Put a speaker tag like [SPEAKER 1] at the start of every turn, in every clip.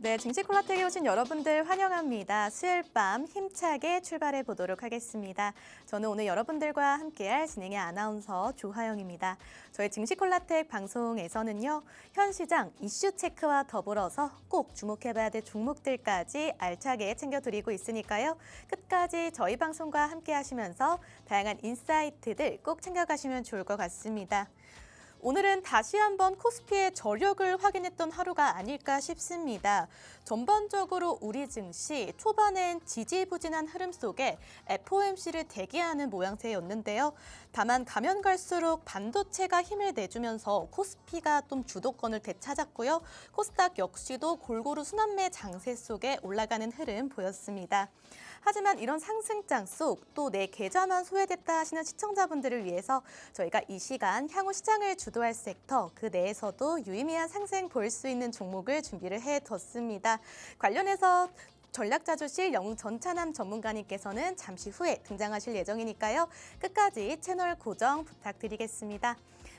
[SPEAKER 1] 네, 증시 콜라텍에 오신 여러분들 환영합니다. 수요일 밤 힘차게 출발해 보도록 하겠습니다. 저는 오늘 여러분들과 함께할 진행의 아나운서 조하영입니다. 저희 증시 콜라텍 방송에서는요, 현 시장 이슈 체크와 더불어서 꼭 주목해봐야 될 종목들까지 알차게 챙겨드리고 있으니까요. 끝까지 저희 방송과 함께 하시면서 다양한 인사이트들 꼭 챙겨가시면 좋을 것 같습니다. 오늘은 다시 한번 코스피의 저력을 확인했던 하루가 아닐까 싶습니다. 전반적으로 우리 증시 초반엔 지지부진한 흐름 속에 FOMC를 대기하는 모양새였는데요. 다만 가면 갈수록 반도체가 힘을 내주면서 코스피가 좀 주도권을 되찾았고요. 코스닥 역시도 골고루 순환매 장세 속에 올라가는 흐름 보였습니다. 하지만 이런 상승장 속 또 내 계좌만 소외됐다 하시는 시청자분들을 위해서 저희가 이 시간 향후 시장을 주도할 섹터 그 내에서도 유의미한 상승 보일 수 있는 종목을 준비를 해뒀습니다. 관련해서 전략자주실 영웅 전찬남 전문가님께서는 잠시 후에 등장하실 예정이니까요. 끝까지 채널 고정 부탁드리겠습니다.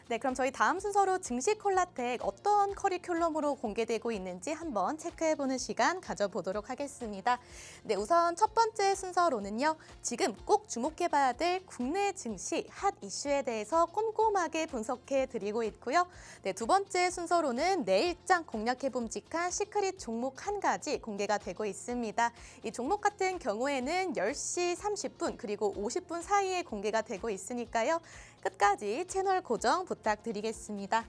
[SPEAKER 1] 네, 그럼 저희 다음 순서로 증시 콜라텍 어떤 커리큘럼으로 공개되고 있는지 한번 체크해보는 시간 가져보도록 하겠습니다. 네, 우선 첫 번째 순서로는요. 지금 꼭 주목해봐야 될 국내 증시 핫 이슈에 대해서 꼼꼼하게 분석해드리고 있고요. 네, 두 번째 순서로는 내일장 공략해봄직한 시크릿 종목 한 가지 공개가 되고 있습니다. 이 종목 같은 경우에는 10시 30분 그리고 50분 사이에 공개가 되고 있으니까요. 끝까지 채널 고정 부탁드리겠습니다.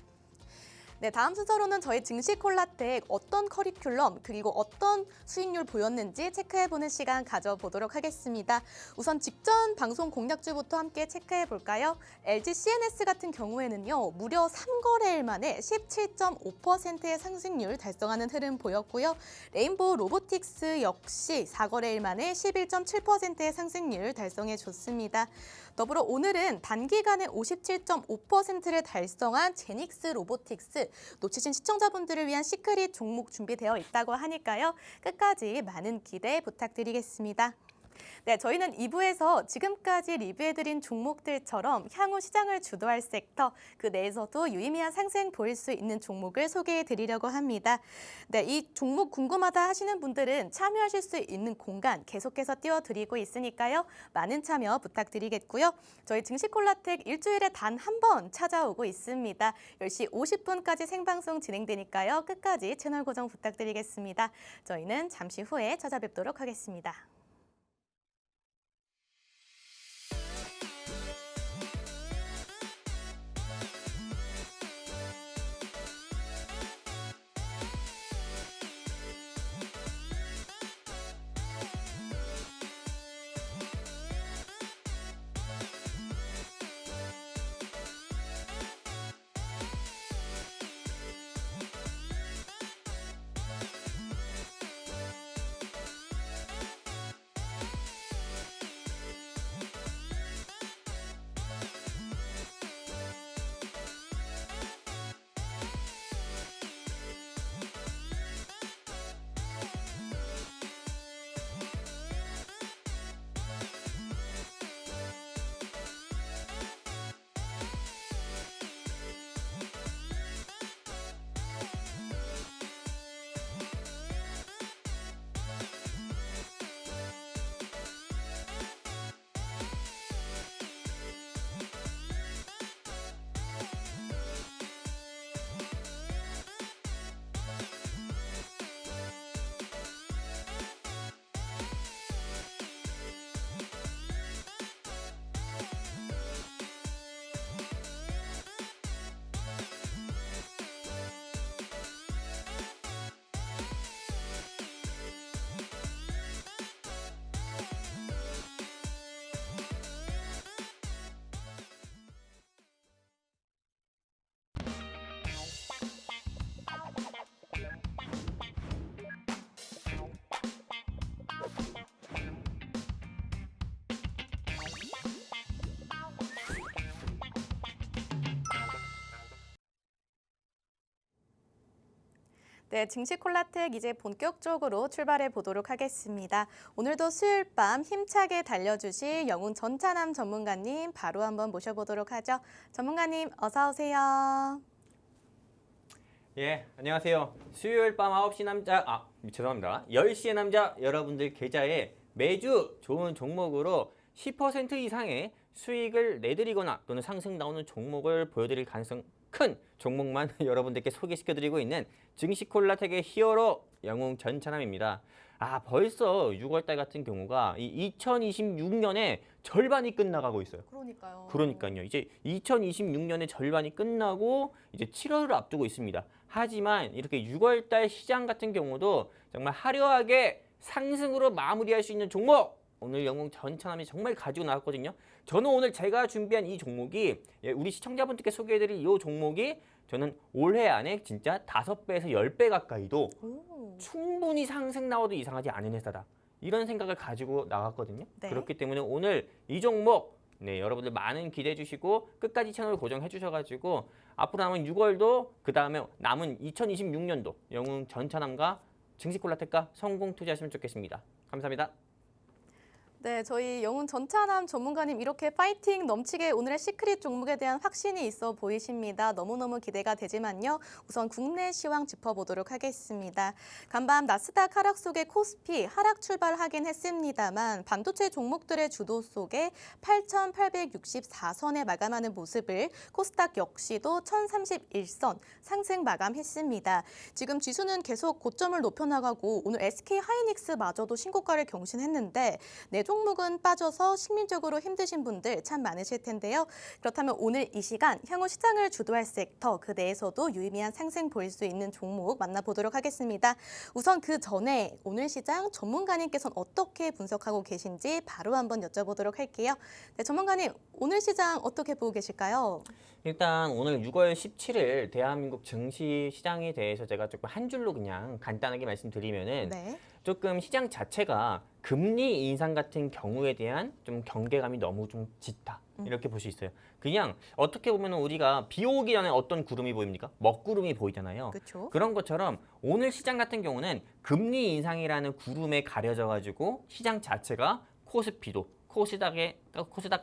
[SPEAKER 1] 네, 다음 순서로는 저희 증시 콜라텍 어떤 커리큘럼 그리고 어떤 수익률 보였는지 체크해보는 시간 가져보도록 하겠습니다. 우선 직전 방송 공략주부터 함께 체크해볼까요? LG CNS 같은 경우에는요. 무려 3거래일 만에 17.5%의 상승률 달성하는 흐름 보였고요. 레인보우 로보틱스 역시 4거래일 만에 11.7%의 상승률 달성해줬습니다. 더불어 오늘은 단기간에 57.5%를 달성한 제닉스 로보틱스 놓치신 시청자분들을 위한 시크릿 종목 준비되어 있다고 하니까요. 끝까지 많은 기대 부탁드리겠습니다. 네, 저희는 2부에서 지금까지 리뷰해드린 종목들처럼 향후 시장을 주도할 섹터, 그 내에서도 유의미한 상승 보일 수 있는 종목을 소개해드리려고 합니다. 네, 이 종목 궁금하다 하시는 분들은 참여하실 수 있는 공간 계속해서 띄워드리고 있으니까요. 많은 참여 부탁드리겠고요. 저희 증시콜라텍 일주일에 단 한 번 찾아오고 있습니다. 10시 50분까지 생방송 진행되니까요. 끝까지 채널 고정 부탁드리겠습니다. 저희는 잠시 후에 찾아뵙도록 하겠습니다. 네, 증시 콜라텍 이제 본격적으로 출발해 보도록 하겠습니다. 오늘도 수요일 밤 힘차게 달려주실 영웅 전찬남 전문가님 바로 한번 모셔보도록 하죠. 전문가님 어서 오세요.
[SPEAKER 2] 안녕하세요. 수요일 밤 9시 남자, 죄송합니다. 10시의 남자 여러분들 계좌에 매주 좋은 종목으로 10% 이상의 수익을 내드리거나 또는 상승 나오는 종목을 보여드릴 가능성 큰 종목만 여러분들께 소개시켜드리고 있는 증시콜라텍의 히어로 영웅 전찬함입니다. 벌써 6월달 같은 경우가 이 2026년에 절반이 끝나가고 있어요. 그러니까요. 이제 2026년의 절반이 끝나고 이제 7월을 앞두고 있습니다. 하지만 이렇게 6월달 시장 같은 경우도 정말 화려하게 상승으로 마무리할 수 있는 종목! 오늘 영웅 전찬함이 정말 가지고 나왔거든요. 저는 오늘 제가 준비한 이 종목이 우리 시청자분들께 소개해드릴 이 종목이 저는 올해 안에 진짜 5배에서 10배 가까이도 충분히 상승 나와도 이상하지 않은 회사다. 이런 생각을 가지고 나왔거든요.
[SPEAKER 1] 네.
[SPEAKER 2] 그렇기 때문에 오늘 이 종목 여러분들 많은 기대해 주시고 끝까지 채널 고정해 주셔가지고 앞으로 남은 6월도 그 다음에 남은 2026년도 영웅 전찬함과 증시콜라텍과 성공 투자하시면 좋겠습니다. 감사합니다.
[SPEAKER 1] 네, 저희 영웅 전찬함 전문가님 이렇게 파이팅 넘치게 오늘의 시크릿 종목에 대한 확신이 있어 보이십니다. 너무너무 기대가 되지만요. 우선 국내 시황 짚어보도록 하겠습니다. 간밤 나스닥 하락 속에 코스피 하락 출발하긴 했습니다만 반도체 종목들의 주도 속에 8,864선에 마감하는 모습을 코스닥 역시도 1,031선 상승 마감했습니다. 지금 지수는 계속 고점을 높여나가고 오늘 SK하이닉스마저도 신고가를 경신했는데 종목은 빠져서 심리적으로 힘드신 분들 참 많으실 텐데요. 그렇다면 오늘 이 시간 향후 시장을 주도할 섹터 그 내에서도 유의미한 상승 보일 수 있는 종목 만나보도록 하겠습니다. 우선 그 전에 오늘 시장 전문가님께서는 어떻게 분석하고 계신지 바로 한번 여쭤보도록 할게요. 네, 전문가님 오늘 시장 어떻게 보고 계실까요?
[SPEAKER 2] 일단 오늘 6월 17일 대한민국 증시 시장에 대해서 제가 조금 한 줄로 그냥 간단하게 말씀드리면은 조금 시장 자체가 금리 인상 같은 경우에 대한 좀 경계감이 너무 좀 짙다. 이렇게 볼 수 있어요. 그냥 어떻게 보면 우리가 비 오기 전에 어떤 구름이 보입니까? 먹구름이 보이잖아요.
[SPEAKER 1] 그쵸?
[SPEAKER 2] 그런 것처럼 오늘 시장 같은 경우는 금리 인상이라는 구름에 가려져 가지고 시장 자체가 코스피도 코스닥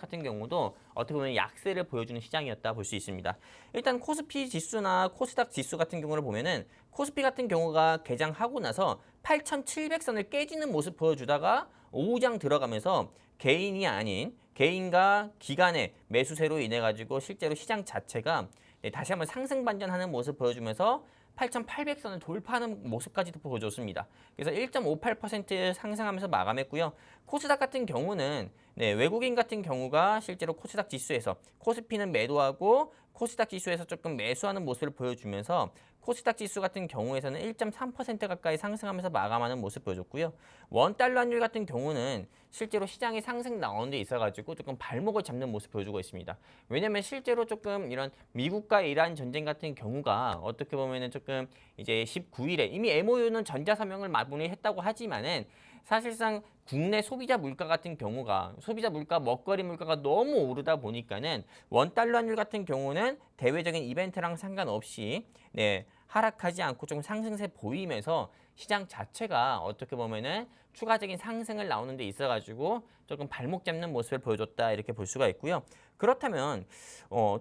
[SPEAKER 2] 같은 경우도 어떻게 보면 약세를 보여주는 시장이었다 볼 수 있습니다. 일단 코스피 지수나 코스닥 지수 같은 경우를 보면은 코스피 같은 경우가 개장하고 나서 8,700선을 깨지는 모습 보여주다가 오후장 들어가면서 개인이 아닌 개인과 기관의 매수세로 인해 가지고 실제로 시장 자체가 다시 한번 상승 반전하는 모습 보여주면서 8,800선을 돌파하는 모습까지도 보여줬습니다. 그래서 1.58% 상승하면서 마감했고요. 코스닥 같은 경우는 외국인 같은 경우가 실제로 코스닥 지수에서 코스피는 매도하고 코스닥 지수에서 조금 매수하는 모습을 보여주면서 코스닥 지수 같은 경우에서는 1.3% 가까이 상승하면서 마감하는 모습 보여줬고요. 원달러 환율 같은 경우는 실제로 시장이 상승 나오는 데 있어가지고 조금 발목을 잡는 모습 보여주고 있습니다. 왜냐면 실제로 조금 이런 미국과 이란 전쟁 같은 경우가 어떻게 보면은 조금 이제 19일에 이미 MOU는 전자서명을 마무리했다고 하지만은 사실상 국내 소비자 물가 같은 경우가 소비자 물가, 먹거리 물가가 너무 오르다 보니까는 원달러 환율 같은 경우는 대외적인 이벤트랑 상관없이 하락하지 않고 좀 상승세 보이면서 시장 자체가 어떻게 보면은 추가적인 상승을 나오는 데 있어가지고 조금 발목 잡는 모습을 보여줬다 이렇게 볼 수가 있고요. 그렇다면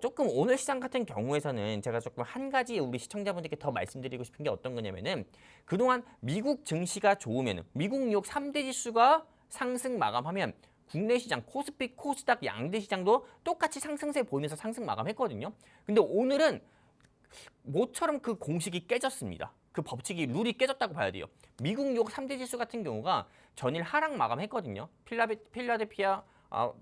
[SPEAKER 2] 조금 오늘 시장 같은 경우에서는 제가 조금 한 가지 우리 시청자분들께 더 말씀드리고 싶은 게 어떤 거냐면은 그동안 미국 증시가 좋으면은 미국 뉴욕 3대 지수가 상승 마감하면 국내 시장 코스피, 코스닥 양대 시장도 똑같이 상승세 보이면서 상승 마감했거든요. 근데 오늘은 모처럼 그 공식이 깨졌습니다. 그 법칙이 룰이 깨졌다고 봐야 돼요. 미국 뉴욕 3대 지수 같은 경우가 전일 하락 마감했거든요. 필라델피아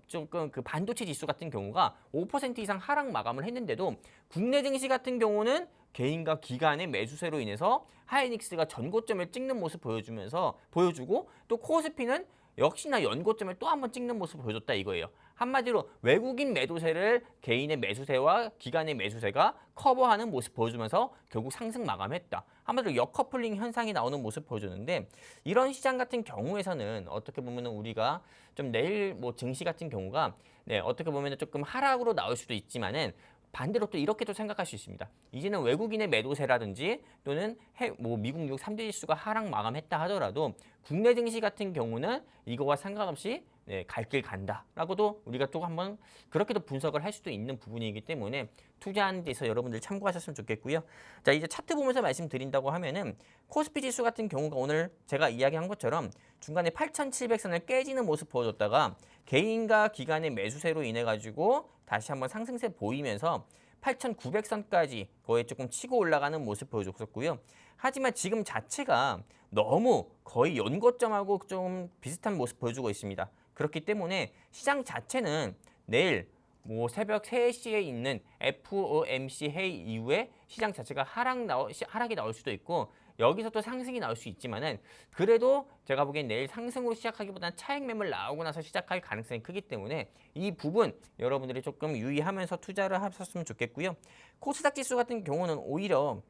[SPEAKER 2] 조금 그 반도체 지수 같은 경우가 5% 이상 하락 마감을 했는데도 국내 증시 같은 경우는 개인과 기관의 매수세로 인해서 하이닉스가 전고점을 찍는 모습 보여주고 또 코스피는 역시나 연고점을 또 한번 찍는 모습을 보여줬다 이거예요. 한마디로 외국인 매도세를 개인의 매수세와 기관의 매수세가 커버하는 모습 보여주면서 결국 상승 마감했다. 한마디로 역커플링 현상이 나오는 모습 보여주는데 이런 시장 같은 경우에서는 어떻게 보면 우리가 좀 내일 증시 같은 경우가 어떻게 보면 조금 하락으로 나올 수도 있지만은 반대로 또 이렇게도 생각할 수 있습니다. 이제는 외국인의 매도세라든지 또는 미국 뉴욕 3대 지수가 하락 마감했다 하더라도 국내 증시 같은 경우는 이거와 상관없이 갈 길 간다라고도 우리가 또 한번 그렇게도 분석을 할 수도 있는 부분이기 때문에 투자하는 데 있어서 여러분들 참고하셨으면 좋겠고요. 자, 이제 차트 보면서 말씀드린다고 하면은 코스피 지수 같은 경우가 오늘 제가 이야기한 것처럼 중간에 8,700선을 깨지는 모습 보여줬다가 개인과 기관의 매수세로 인해 가지고 다시 한번 상승세 보이면서 8,900선까지 거의 조금 치고 올라가는 모습 보여줬었고요. 하지만 지금 자체가 너무 거의 연고점하고 좀 비슷한 모습 보여주고 있습니다. 그렇기 때문에 시장 자체는 내일 뭐 새벽 3시에 있는 FOMC 회의 이후에 시장 자체가 하락이 나올 수도 있고 여기서 또 상승이 나올 수 있지만은 그래도 제가 보기엔 내일 상승으로 시작하기보다는 차익 매물 나오고 나서 시작할 가능성이 크기 때문에 이 부분 여러분들이 조금 유의하면서 투자를 하셨으면 좋겠고요. 코스닥 지수 같은 경우는 오히려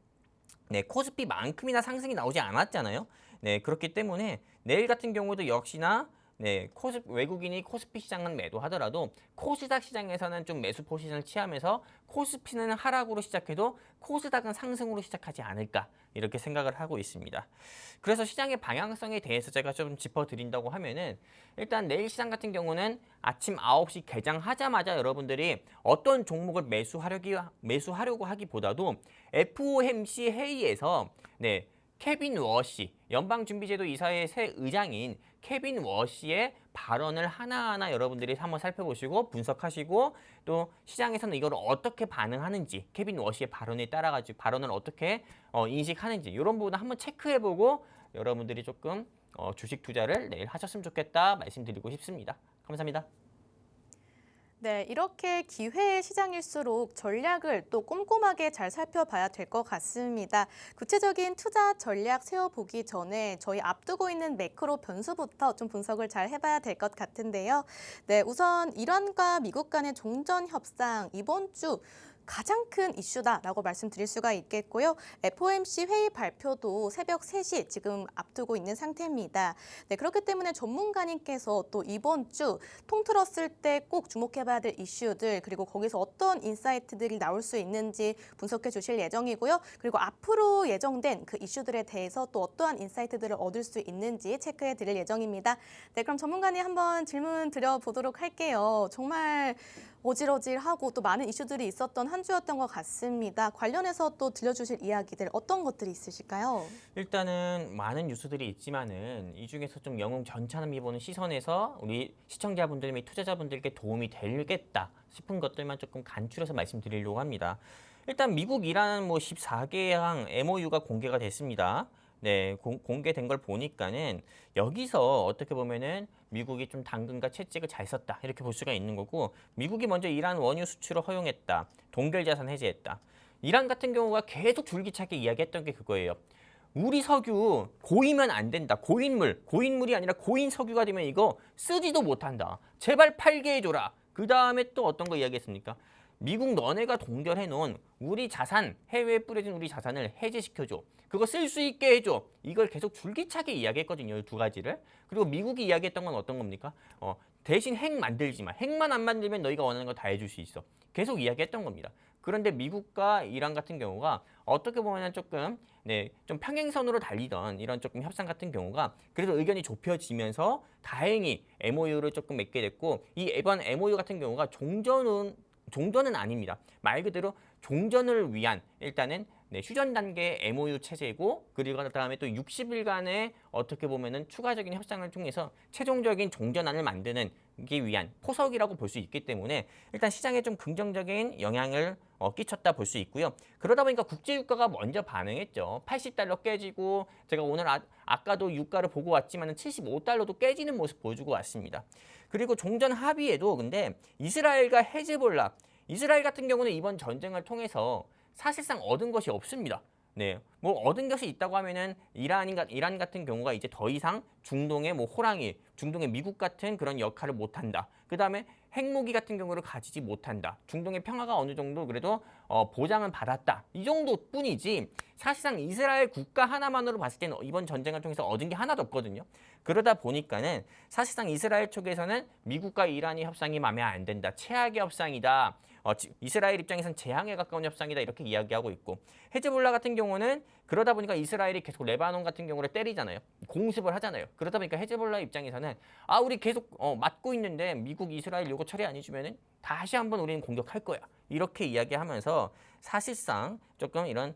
[SPEAKER 2] 코스피만큼이나 상승이 나오지 않았잖아요. 그렇기 때문에 내일 같은 경우도 역시나 외국인이 코스피 시장은 매도하더라도 코스닥 시장에서는 좀 매수 포지션을 취하면서 코스피는 하락으로 시작해도 코스닥은 상승으로 시작하지 않을까 이렇게 생각을 하고 있습니다. 그래서 시장의 방향성에 대해서 제가 좀 짚어드린다고 하면은 일단 내일 시장 같은 경우는 아침 9시 개장하자마자 여러분들이 어떤 종목을 매수하려고 하기보다도 FOMC 회의에서 케빈 워시, 연방준비제도 이사회 새 의장인 케빈 워시의 발언을 하나하나 여러분들이 한번 살펴보시고 분석하시고 또 시장에서는 이걸 어떻게 반응하는지 케빈 워시의 발언에 따라가지고 발언을 어떻게 인식하는지 이런 부분을 한번 체크해보고 여러분들이 조금 주식 투자를 내일 하셨으면 좋겠다 말씀드리고 싶습니다. 감사합니다.
[SPEAKER 1] 네, 이렇게 기회의 시장일수록 전략을 또 꼼꼼하게 잘 살펴봐야 될 것 같습니다. 구체적인 투자 전략 세워보기 전에 저희 앞두고 있는 매크로 변수부터 좀 분석을 잘 해봐야 될 것 같은데요. 네, 우선 이란과 미국 간의 종전 협상 이번 주 가장 큰 이슈다라고 말씀드릴 수가 있겠고요. FOMC 회의 발표도 새벽 3시 지금 앞두고 있는 상태입니다. 네, 그렇기 때문에 전문가님께서 또 이번 주 통틀었을 때 꼭 주목해봐야 될 이슈들 그리고 거기서 어떤 인사이트들이 나올 수 있는지 분석해 주실 예정이고요. 그리고 앞으로 예정된 그 이슈들에 대해서 또 어떠한 인사이트들을 얻을 수 있는지 체크해 드릴 예정입니다. 네, 그럼 전문가님 한번 질문 드려보도록 할게요. 정말 어질어질하고 또 많은 이슈들이 있었던 한 주였던 것 같습니다. 관련해서 또 들려주실 이야기들 어떤 것들이 있으실까요?
[SPEAKER 2] 일단은 많은 뉴스들이 있지만은 이 중에서 좀 영웅 전차남이 보는 시선에서 우리 시청자분들 및 투자자분들께 도움이 되겠다 싶은 것들만 조금 간추려서 말씀드리려고 합니다. 일단 미국 이란 14개항 MOU가 공개가 됐습니다. 공개된 걸 보니까는 여기서 어떻게 보면은 미국이 좀 당근과 채찍을 잘 썼다 이렇게 볼 수가 있는 거고 미국이 먼저 이란 원유 수출을 허용했다. 동결 자산 해제했다. 이란 같은 경우가 계속 줄기차게 이야기했던 게 그거예요. 우리 석유 고이면 안 된다. 고인물이 아니라 고인 석유가 되면 이거 쓰지도 못한다. 제발 팔게 해줘라. 그 다음에 또 어떤 거 이야기했습니까? 미국 너네가 동결해 놓은 우리 자산, 해외에 뿌려진 우리 자산을 해제시켜줘. 그거 쓸 수 있게 해줘. 이걸 계속 줄기차게 이야기했거든요. 이 두 가지를. 그리고 미국이 이야기했던 건 어떤 겁니까? 대신 핵 만들지 마. 핵만 안 만들면 너희가 원하는 거 다 해줄 수 있어. 계속 이야기했던 겁니다. 그런데 미국과 이란 같은 경우가 어떻게 보면 조금 좀 평행선으로 달리던 이런 조금 협상 같은 경우가 그래도 의견이 좁혀지면서 다행히 MOU를 조금 맺게 됐고 이 이번 MOU 같은 경우가 종전은 아닙니다. 말 그대로 종전을 위한 일단은 휴전 단계 MOU 체제고 그리고 그다음에 또 60일간의 어떻게 보면은 추가적인 협상을 통해서 최종적인 종전안을 만드는 게 위한 포석이라고 볼 수 있기 때문에 일단 시장에 좀 긍정적인 영향을 끼쳤다 볼 수 있고요. 그러다 보니까 국제 유가가 먼저 반응했죠. 80달러 깨지고 제가 오늘 아까도 유가를 보고 왔지만은 75달러도 깨지는 모습 보여주고 왔습니다. 그리고 종전 합의에도 근데 이스라엘과 헤즈볼라 이스라엘 같은 경우는 이번 전쟁을 통해서 사실상 얻은 것이 없습니다. 얻은 것이 있다고 하면은 이란 같은 경우가 이제 더 이상 중동의 호랑이, 중동의 미국 같은 그런 역할을 못한다. 그 다음에 핵무기 같은 경우를 가지지 못한다. 중동의 평화가 어느 정도 그래도 보장은 받았다. 이 정도뿐이지 사실상 이스라엘 국가 하나만으로 봤을 때는 이번 전쟁을 통해서 얻은 게 하나도 없거든요. 그러다 보니까는 사실상 이스라엘 쪽에서는 미국과 이란의 협상이 마음에 안 든다. 최악의 협상이다. 이스라엘 입장에서는 재앙에 가까운 협상이다 이렇게 이야기하고 있고 헤즈볼라 같은 경우는 그러다 보니까 이스라엘이 계속 레바논 같은 경우를 때리잖아요. 공습을 하잖아요. 그러다 보니까 헤즈볼라 입장에서는 우리 계속 맞고 있는데 미국, 이스라엘 요거 처리 안 해주면은 다시 한번 우리는 공격할 거야. 이렇게 이야기하면서 사실상 조금 이런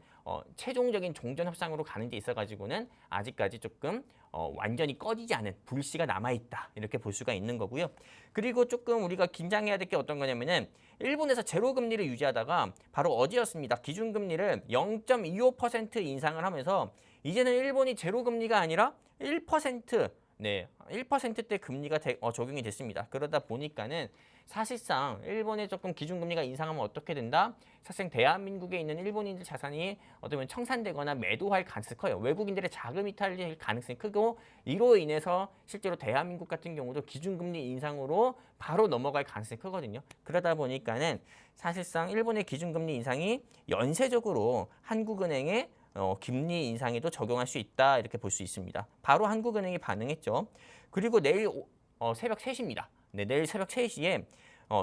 [SPEAKER 2] 최종적인 종전 협상으로 가는 데 있어가지고는 아직까지 조금 완전히 꺼지지 않은 불씨가 남아있다. 이렇게 볼 수가 있는 거고요. 그리고 조금 우리가 긴장해야 될 게 어떤 거냐면은 일본에서 제로 금리를 유지하다가 바로 어제였습니다. 기준금리를 0.25% 인상을 하면서 이제는 일본이 제로 금리가 아니라 1%, 네, 1%대 금리가 적용이 됐습니다. 그러다 보니까는 사실상 일본의 조금 기준금리가 인상하면 어떻게 된다? 사실 대한민국에 있는 일본인들 자산이 어떻게 보면 청산되거나 매도할 가능성이 커요. 외국인들의 자금이 탈릴 가능성이 크고 이로 인해서 실제로 대한민국 같은 경우도 기준금리 인상으로 바로 넘어갈 가능성이 크거든요. 그러다 보니까는 사실상 일본의 기준금리 인상이 연쇄적으로 한국은행의 금리 인상에도 적용할 수 있다 이렇게 볼 수 있습니다. 바로 한국은행이 반응했죠. 그리고 내일 새벽 3시입니다. 네, 내일 새벽 3시에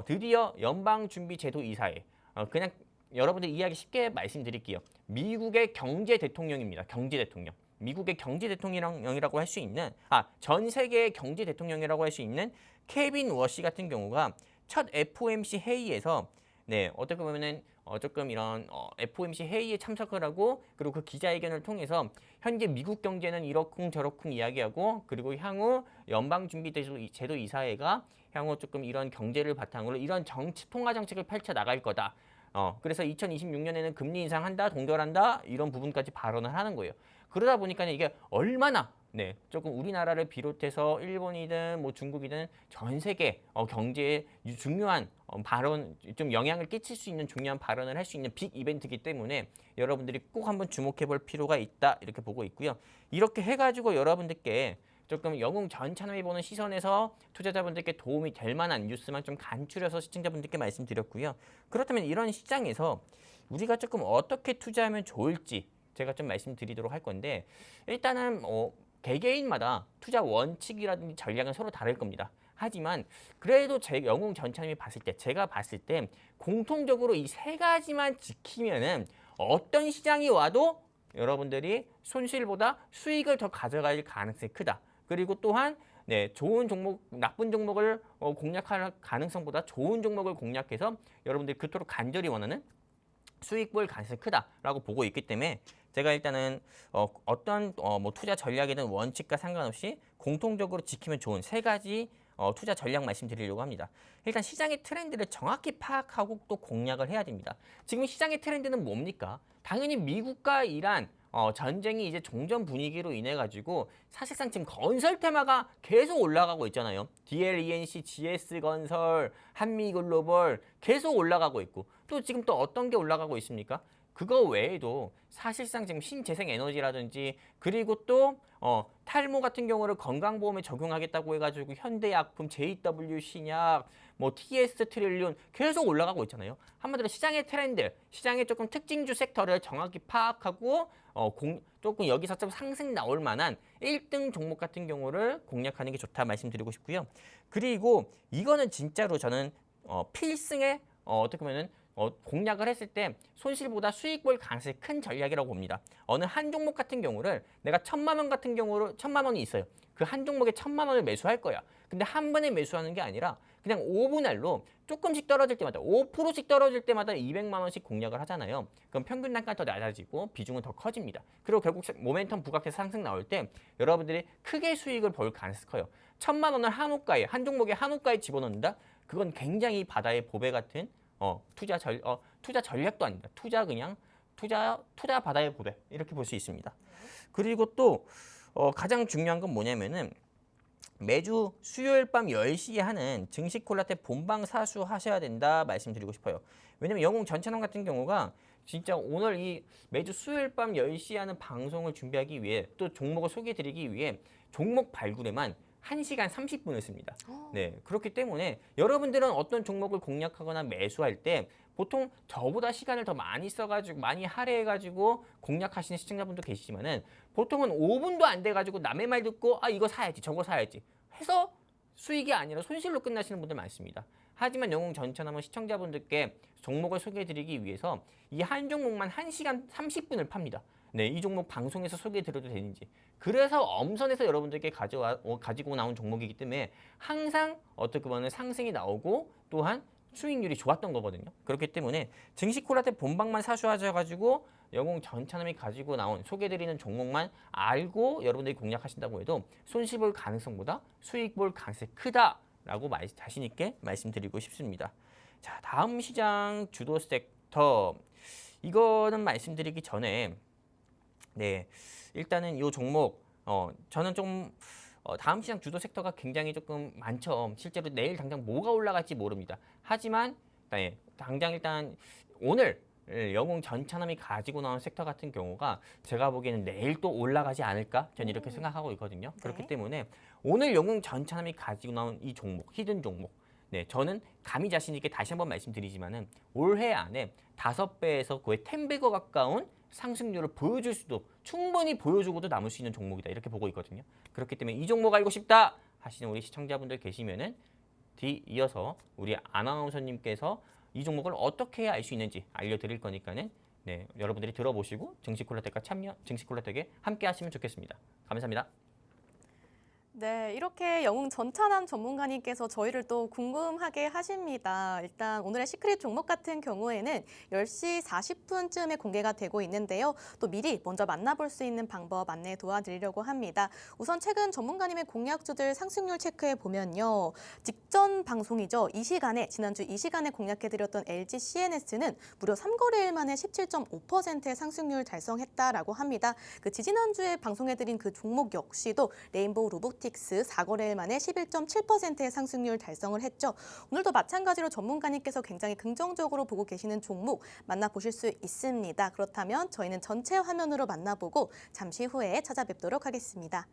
[SPEAKER 2] 드디어 연방준비제도 이사회 그냥 여러분들 이해하기 쉽게 말씀드릴게요. 미국의 경제 대통령입니다. 경제 대통령. 미국의 경제 대통령이라고 할 수 있는 전 세계의 경제 대통령이라고 할 수 있는 케빈 워시 같은 경우가 첫 FOMC 회의에서 네, 어떻게 보면은 조금 이런 FOMC 회의에 참석을 하고 그리고 그 기자회견을 통해서 현재 미국 경제는 이러쿵 저러쿵 이야기하고 그리고 향후 연방준비제도 이사회가 향후 조금 이런 경제를 바탕으로 이런 통화 정책을 펼쳐 나갈 거다. 그래서 2026년에는 금리 인상한다, 동결한다 이런 부분까지 발언을 하는 거예요. 그러다 보니까 이게 얼마나 네, 조금 우리나라를 비롯해서 일본이든 뭐 중국이든 전 세계 경제에 중요한 발언, 좀 영향을 끼칠 수 있는 중요한 발언을 할 수 있는 빅 이벤트이기 때문에 여러분들이 꼭 한번 주목해 볼 필요가 있다 이렇게 보고 있고요. 이렇게 해가지고 여러분들께 조금 영웅 전차남이 보는 시선에서 투자자분들께 도움이 될 만한 뉴스만 좀 간추려서 시청자분들께 말씀드렸고요. 그렇다면 이런 시장에서 우리가 조금 어떻게 투자하면 좋을지 제가 좀 말씀드리도록 할 건데 일단은 개개인마다 투자 원칙이라든지 전략은 서로 다를 겁니다. 하지만 그래도 제 영웅 전차님이 봤을 때 제가 봤을 때 공통적으로 이 세 가지만 지키면은 어떤 시장이 와도 여러분들이 손실보다 수익을 더 가져갈 가능성이 크다. 그리고 또한 네, 좋은 종목, 나쁜 종목을 공략할 가능성보다 좋은 종목을 공략해서 여러분들이 그토록 간절히 원하는 수익 볼 가능성이 크다라고 보고 있기 때문에 제가 일단은 어떤 뭐 투자 전략이든 원칙과 상관없이 공통적으로 지키면 좋은 세 가지 투자 전략 말씀드리려고 합니다. 일단 시장의 트렌드를 정확히 파악하고 또 공략을 해야 됩니다. 지금 시장의 트렌드는 뭡니까? 당연히 미국과 이란 전쟁이 이제 종전 분위기로 인해 가지고 사실상 지금 건설 테마가 계속 올라가고 있잖아요. DLENC, GS건설, 한미글로벌 계속 올라가고 있고 또 지금 또 어떤 게 올라가고 있습니까? 그거 외에도 사실상 지금 신재생에너지라든지 그리고 또 탈모 같은 경우를 건강보험에 적용하겠다고 해가지고 현대약품, JW 신약, 뭐 TS 트릴리온 계속 올라가고 있잖아요. 한마디로 시장의 트렌드, 시장의 조금 특징주 섹터를 정확히 파악하고 조금 여기서 좀 상승 나올 만한 1등 종목 같은 경우를 공략하는 게 좋다 말씀드리고 싶고요. 그리고 이거는 진짜로 저는 필승의 어떻게 보면은 공략을 했을 때 손실보다 수익 볼 가능성이 큰 전략이라고 봅니다. 어느 한 종목 같은 경우를 내가 1,000만 원 같은 경우로 1,000만 원이 있어요. 그 한 종목에 1,000만 원을 매수할 거야. 근데 한 번에 매수하는 게 아니라 그냥 5분할로 조금씩 떨어질 때마다 5%씩 떨어질 때마다 200만 원씩 공략을 하잖아요. 그럼 평균 단가가 더 낮아지고 비중은 더 커집니다. 그리고 결국 모멘텀 부각해서 상승 나올 때 여러분들이 크게 수익을 볼 가능성이 커요. 1,000만 원을 한 종목에 한호가에 집어넣는다? 그건 굉장히 바다의 보배 같은 투자 전략도 아닙니다. 투자 바다의 보배 이렇게 볼 수 있습니다. 그리고 또 가장 중요한 건 뭐냐면은 매주 수요일 밤 10시에 하는 증시 콜라텍 본방 사수 하셔야 된다 말씀드리고 싶어요. 왜냐면 영웅 전찬원 같은 경우가 진짜 오늘 이 매주 수요일 밤 10시에 하는 방송을 준비하기 위해 또 종목을 소개해드리기 위해 종목 발굴에만 1시간 30분을 씁니다. 네, 그렇기 때문에 여러분들은 어떤 종목을 공략하거나 매수할 때 보통 저보다 시간을 더 많이 써가지고 많이 할애해가지고 공략하시는 시청자분도 계시지만은 보통은 5분도 안 돼가지고 남의 말 듣고 이거 사야지 저거 사야지 해서 수익이 아니라 손실로 끝나시는 분들 많습니다. 하지만 영웅 전천함은 시청자분들께 종목을 소개해드리기 위해서 이 한 종목만 1시간 30분을 팝니다. 네, 이 종목 방송에서 소개해드려도 되는지. 그래서 엄선해서 여러분들께 가지고 나온 종목이기 때문에 항상 어떻게 보면 상승이 나오고 또한 수익률이 좋았던 거거든요. 그렇기 때문에 증시 콜라텍 본방만 사수하셔가지고 영웅 전차남이 가지고 나온 소개해드리는 종목만 알고 여러분들이 공략하신다고 해도 손실 볼 가능성보다 수익 볼 가능성이 크다라고 자신 있게 말씀드리고 싶습니다. 자, 다음 시장 주도 섹터. 이거는 말씀드리기 전에 네, 일단은 이 종목 저는 좀 다음 시장 주도 섹터가 굉장히 조금 많죠. 실제로 내일 당장 뭐가 올라갈지 모릅니다. 하지만 네, 당장 일단 오늘 영웅 전차남이 가지고 나온 섹터 같은 경우가 제가 보기에는 내일 또 올라가지 않을까 저는 이렇게 생각하고 있거든요.
[SPEAKER 1] 네.
[SPEAKER 2] 그렇기 때문에 오늘 영웅 전차남이 가지고 나온 이 종목, 히든 종목, 네, 저는 감히 자신 있게 다시 한번 말씀드리지만은 올해 안에 5배에서 거의 10배가 가까운 상승률을 보여줄 수도 충분히 보여주고도 남을 수 있는 종목이다 이렇게 보고 있거든요. 그렇기 때문에 이 종목 알고 싶다 하시는 우리 시청자분들 계시면은 뒤이어서 우리 아나운서님께서 이 종목을 어떻게 해야 알 수 있는지 알려드릴 거니까는 네, 여러분들이 들어보시고 증시콜라텍과 증시콜라텍에 함께 하시면 좋겠습니다. 감사합니다.
[SPEAKER 1] 네, 이렇게 영웅 전찬환 전문가님께서 저희를 또 궁금하게 하십니다. 일단 오늘의 시크릿 종목 같은 경우에는 10시 40분쯤에 공개가 되고 있는데요. 또 미리 먼저 만나볼 수 있는 방법 안내 도와드리려고 합니다. 우선 최근 전문가님의 공략주들 상승률 체크해 보면요. 직전 방송이죠. 이 시간에 지난주 이 시간에 공략해드렸던 LG CNS는 무려 3거래일 만에 17.5%의 상승률 달성했다라고 합니다. 그 지지난주에 방송해드린 그 종목 역시도 레인보우 로보틱스 4거래일 만에 11.7%의 상승률 달성을 했죠. 오늘도 마찬가지로 전문가님께서 굉장히 긍정적으로 보고 계시는 종목 만나보실 수 있습니다. 그렇다면 저희는 전체 화면으로 만나보고 잠시 후에 찾아뵙도록 하겠습니다.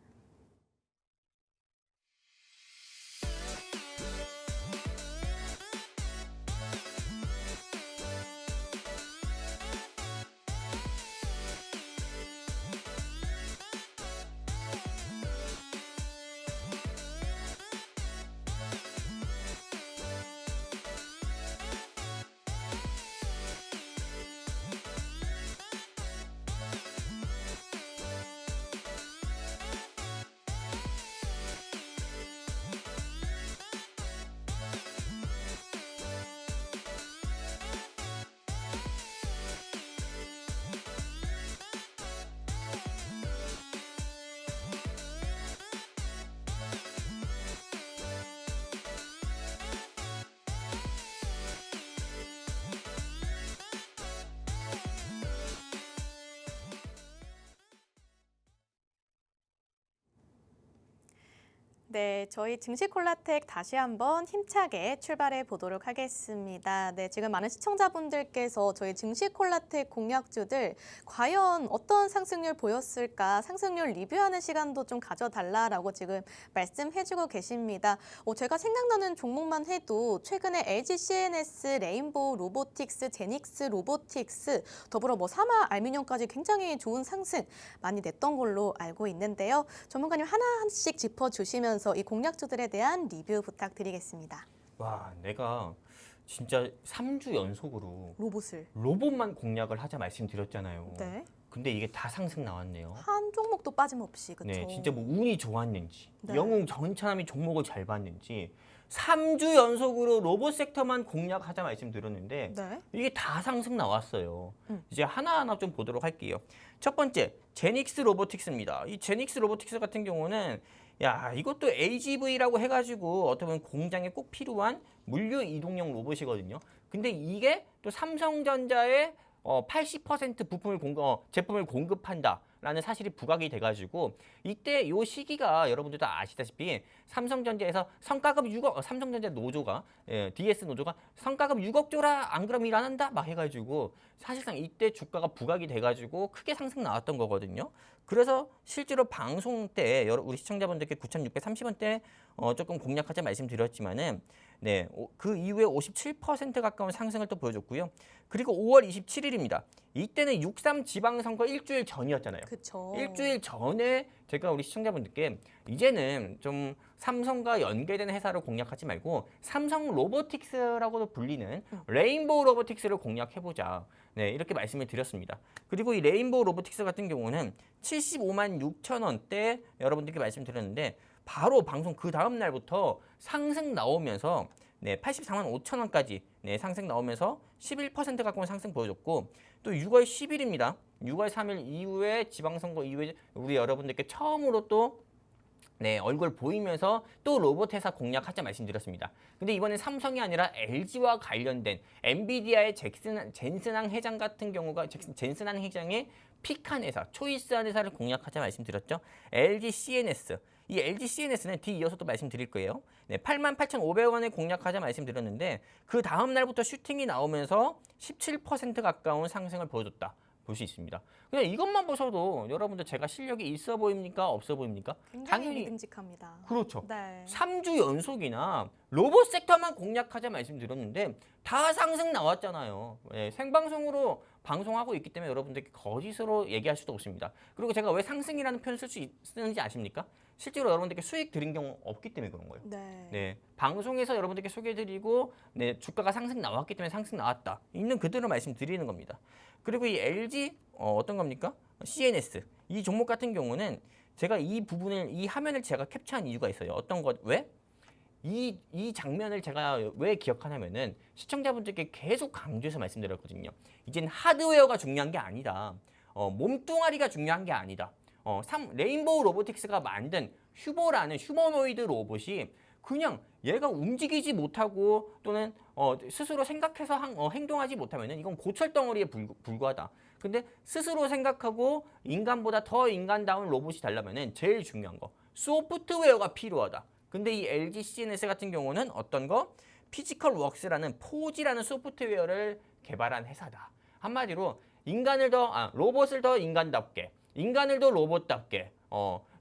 [SPEAKER 1] 네, 저희 증시콜라텍 다시 한번 힘차게 출발해 보도록 하겠습니다. 네, 지금 많은 시청자분들께서 저희 증시콜라텍 공략주들 과연 어떤 상승률 보였을까 상승률 리뷰하는 시간도 좀 가져달라라고 지금 말씀해주고 계십니다. 제가 생각나는 종목만 해도 최근에 LG CNS, 레인보우 로보틱스, 제닉스 로보틱스, 더불어 사마 알미늄까지 굉장히 좋은 상승 많이 냈던 걸로 알고 있는데요. 전문가님 하나씩 짚어주시면서 이 공략주들에 대한 리뷰 부탁드리겠습니다.
[SPEAKER 2] 와, 내가 진짜 3주 연속으로 로봇만 공략을 하자 말씀드렸잖아요.
[SPEAKER 1] 네.
[SPEAKER 2] 근데 이게 다 상승 나왔네요.
[SPEAKER 1] 한 종목도 빠짐없이, 그렇죠?
[SPEAKER 2] 네, 진짜 뭐 운이 좋았는지,
[SPEAKER 1] 네.
[SPEAKER 2] 영웅 전차남이 종목을 잘 봤는지 3주 연속으로 로봇 섹터만 공략하자 말씀드렸는데
[SPEAKER 1] 네.
[SPEAKER 2] 이게 다 상승 나왔어요. 이제 하나하나 좀 보도록 할게요. 첫 번째, 제닉스 로보틱스입니다. 이 제닉스 로보틱스 같은 경우는 이것도 AGV라고 해가지고 어떻게 보면 공장에 꼭 필요한 물류 이동용 로봇이거든요. 근데 이게 또 삼성전자의 80% 제품을 공급한다라는 사실이 부각이 돼가지고 이때 요 시기가 여러분들도 아시다시피 삼성전자에서 성과급 6억 삼성전자 노조가 DS 노조가 성과급 6억 줘라 안 그럼 일 안 한다 막 해가지고 사실상 이때 주가가 부각이 돼가지고 크게 상승 나왔던 거거든요. 그래서 실제로 방송 때 우리 시청자분들께 9,630원대 조금 공략하자 말씀드렸지만은 네, 그 이후에 57% 가까운 상승을 또 보여줬고요. 그리고 5월 27일입니다. 이때는 6.3 지방선거 일주일 전이었잖아요.
[SPEAKER 1] 그쵸.
[SPEAKER 2] 일주일 전에 제가 우리 시청자분들께 이제는 좀 삼성과 연계된 회사를 공략하지 말고 삼성 로보틱스라고도 불리는 레인보우 로보틱스를 공략해보자. 네, 이렇게 말씀을 드렸습니다. 그리고 이 레인보우 로보틱스 같은 경우는 75만 6천 원대 여러분들께 말씀드렸는데 바로 방송 그 다음 날부터 상승 나오면서 네, 84만 5천 원까지 네, 상승 나오면서 11% 가까운 상승 보여줬고 또 6월 10일입니다. 6월 3일 이후에 지방선거 이후에 우리 여러분들께 처음으로 또 네, 얼굴 보이면서 또 로봇 회사 공략하자 말씀드렸습니다. 근데 이번엔 삼성이 아니라 LG와 관련된 엔비디아의 젠슨항 회장 같은 경우가 젠슨항 회장의 픽한 회사, 초이스한 회사를 공략하자 말씀드렸죠. LG CNS. 이 LG CNS는 뒤이어서 또 말씀드릴 거예요. 네, 88,500원에 공략하자 말씀드렸는데 그 다음 날부터 슈팅이 나오면서 17% 가까운 상승을 보여줬다. 볼 수 있습니다. 그냥 이것만 보셔도 여러분들 제가 실력이 있어 보입니까? 없어 보입니까?
[SPEAKER 1] 굉장히
[SPEAKER 2] 당연히
[SPEAKER 1] 믿음직합니다.
[SPEAKER 2] 그렇죠.
[SPEAKER 1] 네.
[SPEAKER 2] 3주 연속이나 로봇 섹터만 공략하자 말씀드렸는데 다 상승 나왔잖아요. 네, 생방송으로 방송하고 있기 때문에 여러분들께 거짓으로 얘기할 수도 없습니다. 그리고 제가 왜 상승이라는 표현을 쓰는지 아십니까? 실제로 여러분들께 수익 드린 경우 없기 때문에 그런 거예요.
[SPEAKER 1] 네.
[SPEAKER 2] 네, 방송에서 여러분들께 소개해드리고 네, 주가가 상승 나왔기 때문에 상승 나왔다. 있는 그대로 말씀드리는 겁니다. 그리고 이 LG 어떤 겁니까? CNS 이 종목 같은 경우는 제가 이 부분을 이 화면을 제가 캡처한 이유가 있어요. 어떤 것 왜? 이 장면을 제가 왜 기억하냐면은 시청자분들께 계속 강조해서 말씀드렸거든요. 이젠 하드웨어가 중요한 게 아니다. 몸뚱아리가 중요한 게 아니다. 레인보우 로보틱스가 만든 휴보라는 휴머노이드 로봇이 그냥 얘가 움직이지 못하고 또는 스스로 생각해서 행동하지 못하면은 이건 고철 덩어리에 불과하다. 근데 스스로 생각하고 인간보다 더 인간다운 로봇이 되려면은 제일 중요한 거 소프트웨어가 필요하다. 근데 이 LG CNS 같은 경우는 어떤 거? 피지컬 웍스라는 포지라는 소프트웨어를 개발한 회사다. 한마디로 로봇을 더 인간답게, 인간을 더 로봇답게,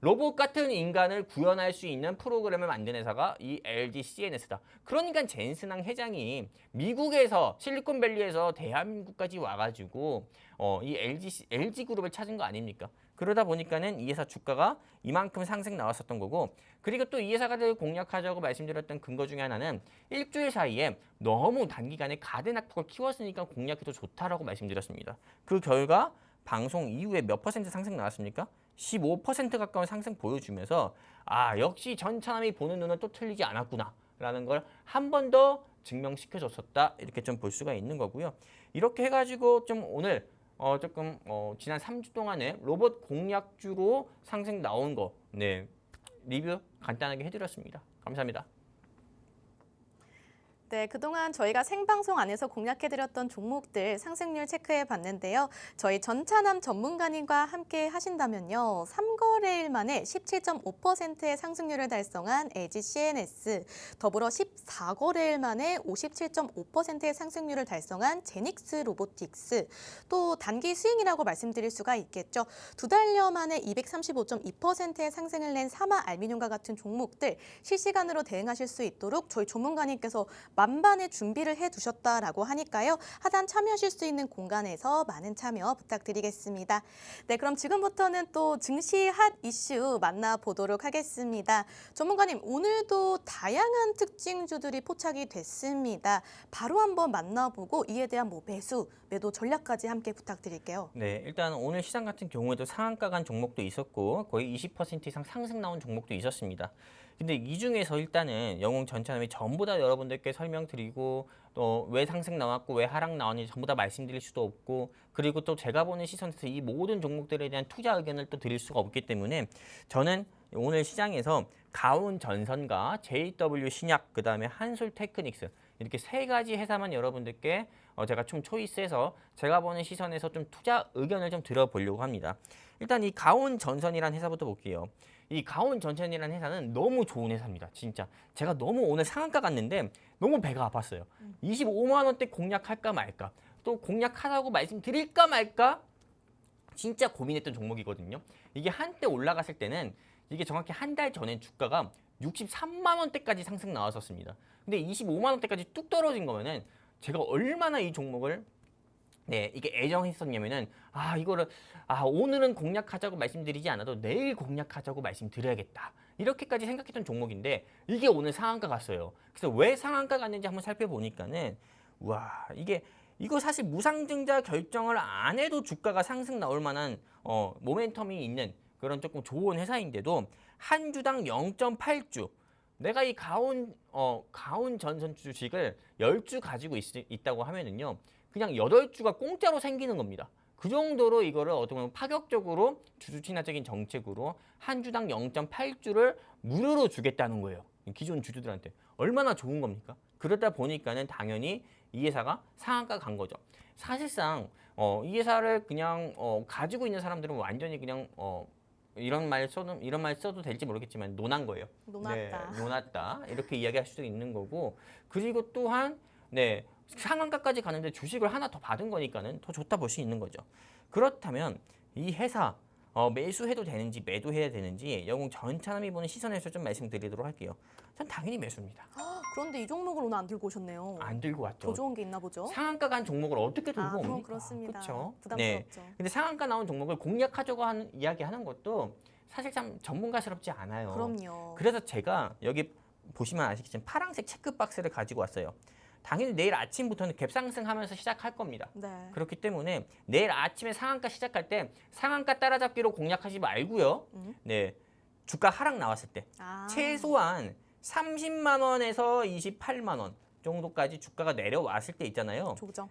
[SPEAKER 2] 로봇 같은 인간을 구현할 수 있는 프로그램을 만든 회사가 이 LG CNS다. 그러니까 젠슨항 회장이 미국에서 실리콘밸리에서 대한민국까지 와가지고 이 LG 그룹을 찾은 거 아닙니까? 그러다 보니까는 이 회사 주가가 이만큼 상승 나왔었던 거고, 그리고 또 이 회사가 공략하자고 말씀드렸던 근거 중에 하나는 일주일 사이에 너무 단기간에 가대낙폭을 키웠으니까 공략해도 좋다라고 말씀드렸습니다. 그 결과 방송 이후에 몇 퍼센트 상승 나왔습니까? 15% 가까운 상승 보여주면서 역시 전차남이 보는 눈은 또 틀리지 않았구나 라는 걸 한 번 더 증명시켜줬었다 이렇게 좀 볼 수가 있는 거고요. 이렇게 해가지고 좀 오늘 지난 3주 동안에 로봇 공략주로 상승 나온 거 네, 리뷰 간단하게 해드렸습니다. 감사합니다.
[SPEAKER 1] 네, 그동안 저희가 생방송 안에서 공략해드렸던 종목들 상승률 체크해 봤는데요. 저희 전차남 전문가님과 함께 하신다면요. 3거래일 만에 17.5%의 상승률을 달성한 LG CNS, 더불어 14거래일 만에 57.5%의 상승률을 달성한 제닉스 로보틱스, 또 단기 수익이라고 말씀드릴 수가 있겠죠. 2달여 만에 235.2%의 상승을 낸 사마 알미늄과 같은 종목들 실시간으로 대응하실 수 있도록 저희 전문가님께서 만반의 준비를 해두셨다라고 하니까요. 하단 참여하실 수 있는 공간에서 많은 참여 부탁드리겠습니다. 네, 그럼 지금부터는 또 증시 핫 이슈 만나보도록 하겠습니다. 전문가님, 오늘도 다양한 특징주들이 포착이 됐습니다. 바로 한번 만나보고 이에 대한 매수, 매도 전략까지 함께 부탁드릴게요.
[SPEAKER 2] 네, 일단 오늘 시장 같은 경우에도 상한가 간 종목도 있었고 거의 20% 이상 상승 나온 종목도 있었습니다. 근데 이 중에서 일단은 영웅 전차남이 전부 다 여러분들께 설명드리고 또 왜 상승 나왔고 왜 하락 나왔는지 전부 다 말씀드릴 수도 없고, 그리고 또 제가 보는 시선에서 이 모든 종목들에 대한 투자 의견을 또 드릴 수가 없기 때문에 저는 오늘 시장에서 가온전선과 JW 신약, 그 다음에 한솔테크닉스 이렇게 세 가지 회사만 여러분들께 제가 좀 초이스해서 제가 보는 시선에서 좀 투자 의견을 좀 들어보려고 합니다. 일단 이 가온전선이라는 회사부터 볼게요. 이 가온전선이라는 회사는 너무 좋은 회사입니다. 진짜 제가 너무 오늘 상한가 갔는데 너무 배가 아팠어요. 25만 원대 공략할까 말까, 또 공략하라고 말씀드릴까 말까 진짜 고민했던 종목이거든요. 이게 한때 올라갔을 때는 이게 정확히 한 달 전엔 주가가 63만 원대까지 상승 나왔었습니다. 근데 25만 원대까지 뚝 떨어진 거면은 제가 얼마나 이 종목을 이게 애정했었냐면은 이거를 오늘은 공략하자고 말씀드리지 않아도 내일 공략하자고 말씀드려야겠다. 이렇게까지 생각했던 종목인데 이게 오늘 상한가 갔어요. 그래서 왜 상한가 갔는지 한번 살펴보니까는 와, 이거 사실 무상증자 결정을 안 해도 주가가 상승 나올 만한 모멘텀이 있는 그런 조금 좋은 회사인데도 한 주당 0.8주 내가 이 가온 전선 주식을 10주 가지고 있다고 하면은요. 그냥 8주가 공짜로 생기는 겁니다. 그 정도로 이거를 어떻게 보면 파격적으로 주주 친화적인 정책으로 한 주당 0.8주를 무료로 주겠다는 거예요. 기존 주주들한테. 얼마나 좋은 겁니까? 그러다 보니까는 당연히 이 회사가 상한가 간 거죠. 사실상 이 회사를 그냥 가지고 있는 사람들은 완전히 그냥 이런 말 써도 될지 모르겠지만 논한 거예요.
[SPEAKER 1] 논았다.
[SPEAKER 2] 논았다. 이렇게 이야기할 수도 있는 거고. 그리고 또한 상한가까지 가는데 주식을 하나 더 받은 거니까는 더 좋다 볼 수 있는 거죠. 그렇다면 이 회사 매수해도 되는지 매도해야 되는지 영웅 전차남이 보는 시선에서 좀 말씀드리도록 할게요. 전 당연히 매수입니다.
[SPEAKER 1] 그런데 이 종목을 오늘 안 들고 오셨네요.
[SPEAKER 2] 안 들고 왔죠.
[SPEAKER 1] 더 좋은 게 있나 보죠?
[SPEAKER 2] 상한가 간 종목을 어떻게 들고
[SPEAKER 1] 그럼
[SPEAKER 2] 옵니까?
[SPEAKER 1] 그렇습니다.
[SPEAKER 2] 그렇죠.
[SPEAKER 1] 부담스럽죠.
[SPEAKER 2] 근데 상한가 나온 종목을 공략하자고 이야기하는 것도 사실 참 전문가스럽지 않아요.
[SPEAKER 1] 그럼요.
[SPEAKER 2] 그래서 제가 여기 보시면 아시겠지만 파란색 체크박스를 가지고 왔어요. 당연히 내일 아침부터는 갭상승하면서 시작할 겁니다.
[SPEAKER 1] 네.
[SPEAKER 2] 그렇기 때문에 내일 아침에 상한가 시작할 때 상한가 따라잡기로 공략하지 말고요. 주가 하락 나왔을 때 최소한 30만 원에서 28만 원 정도까지 주가가 내려왔을 때 있잖아요.
[SPEAKER 1] 조정.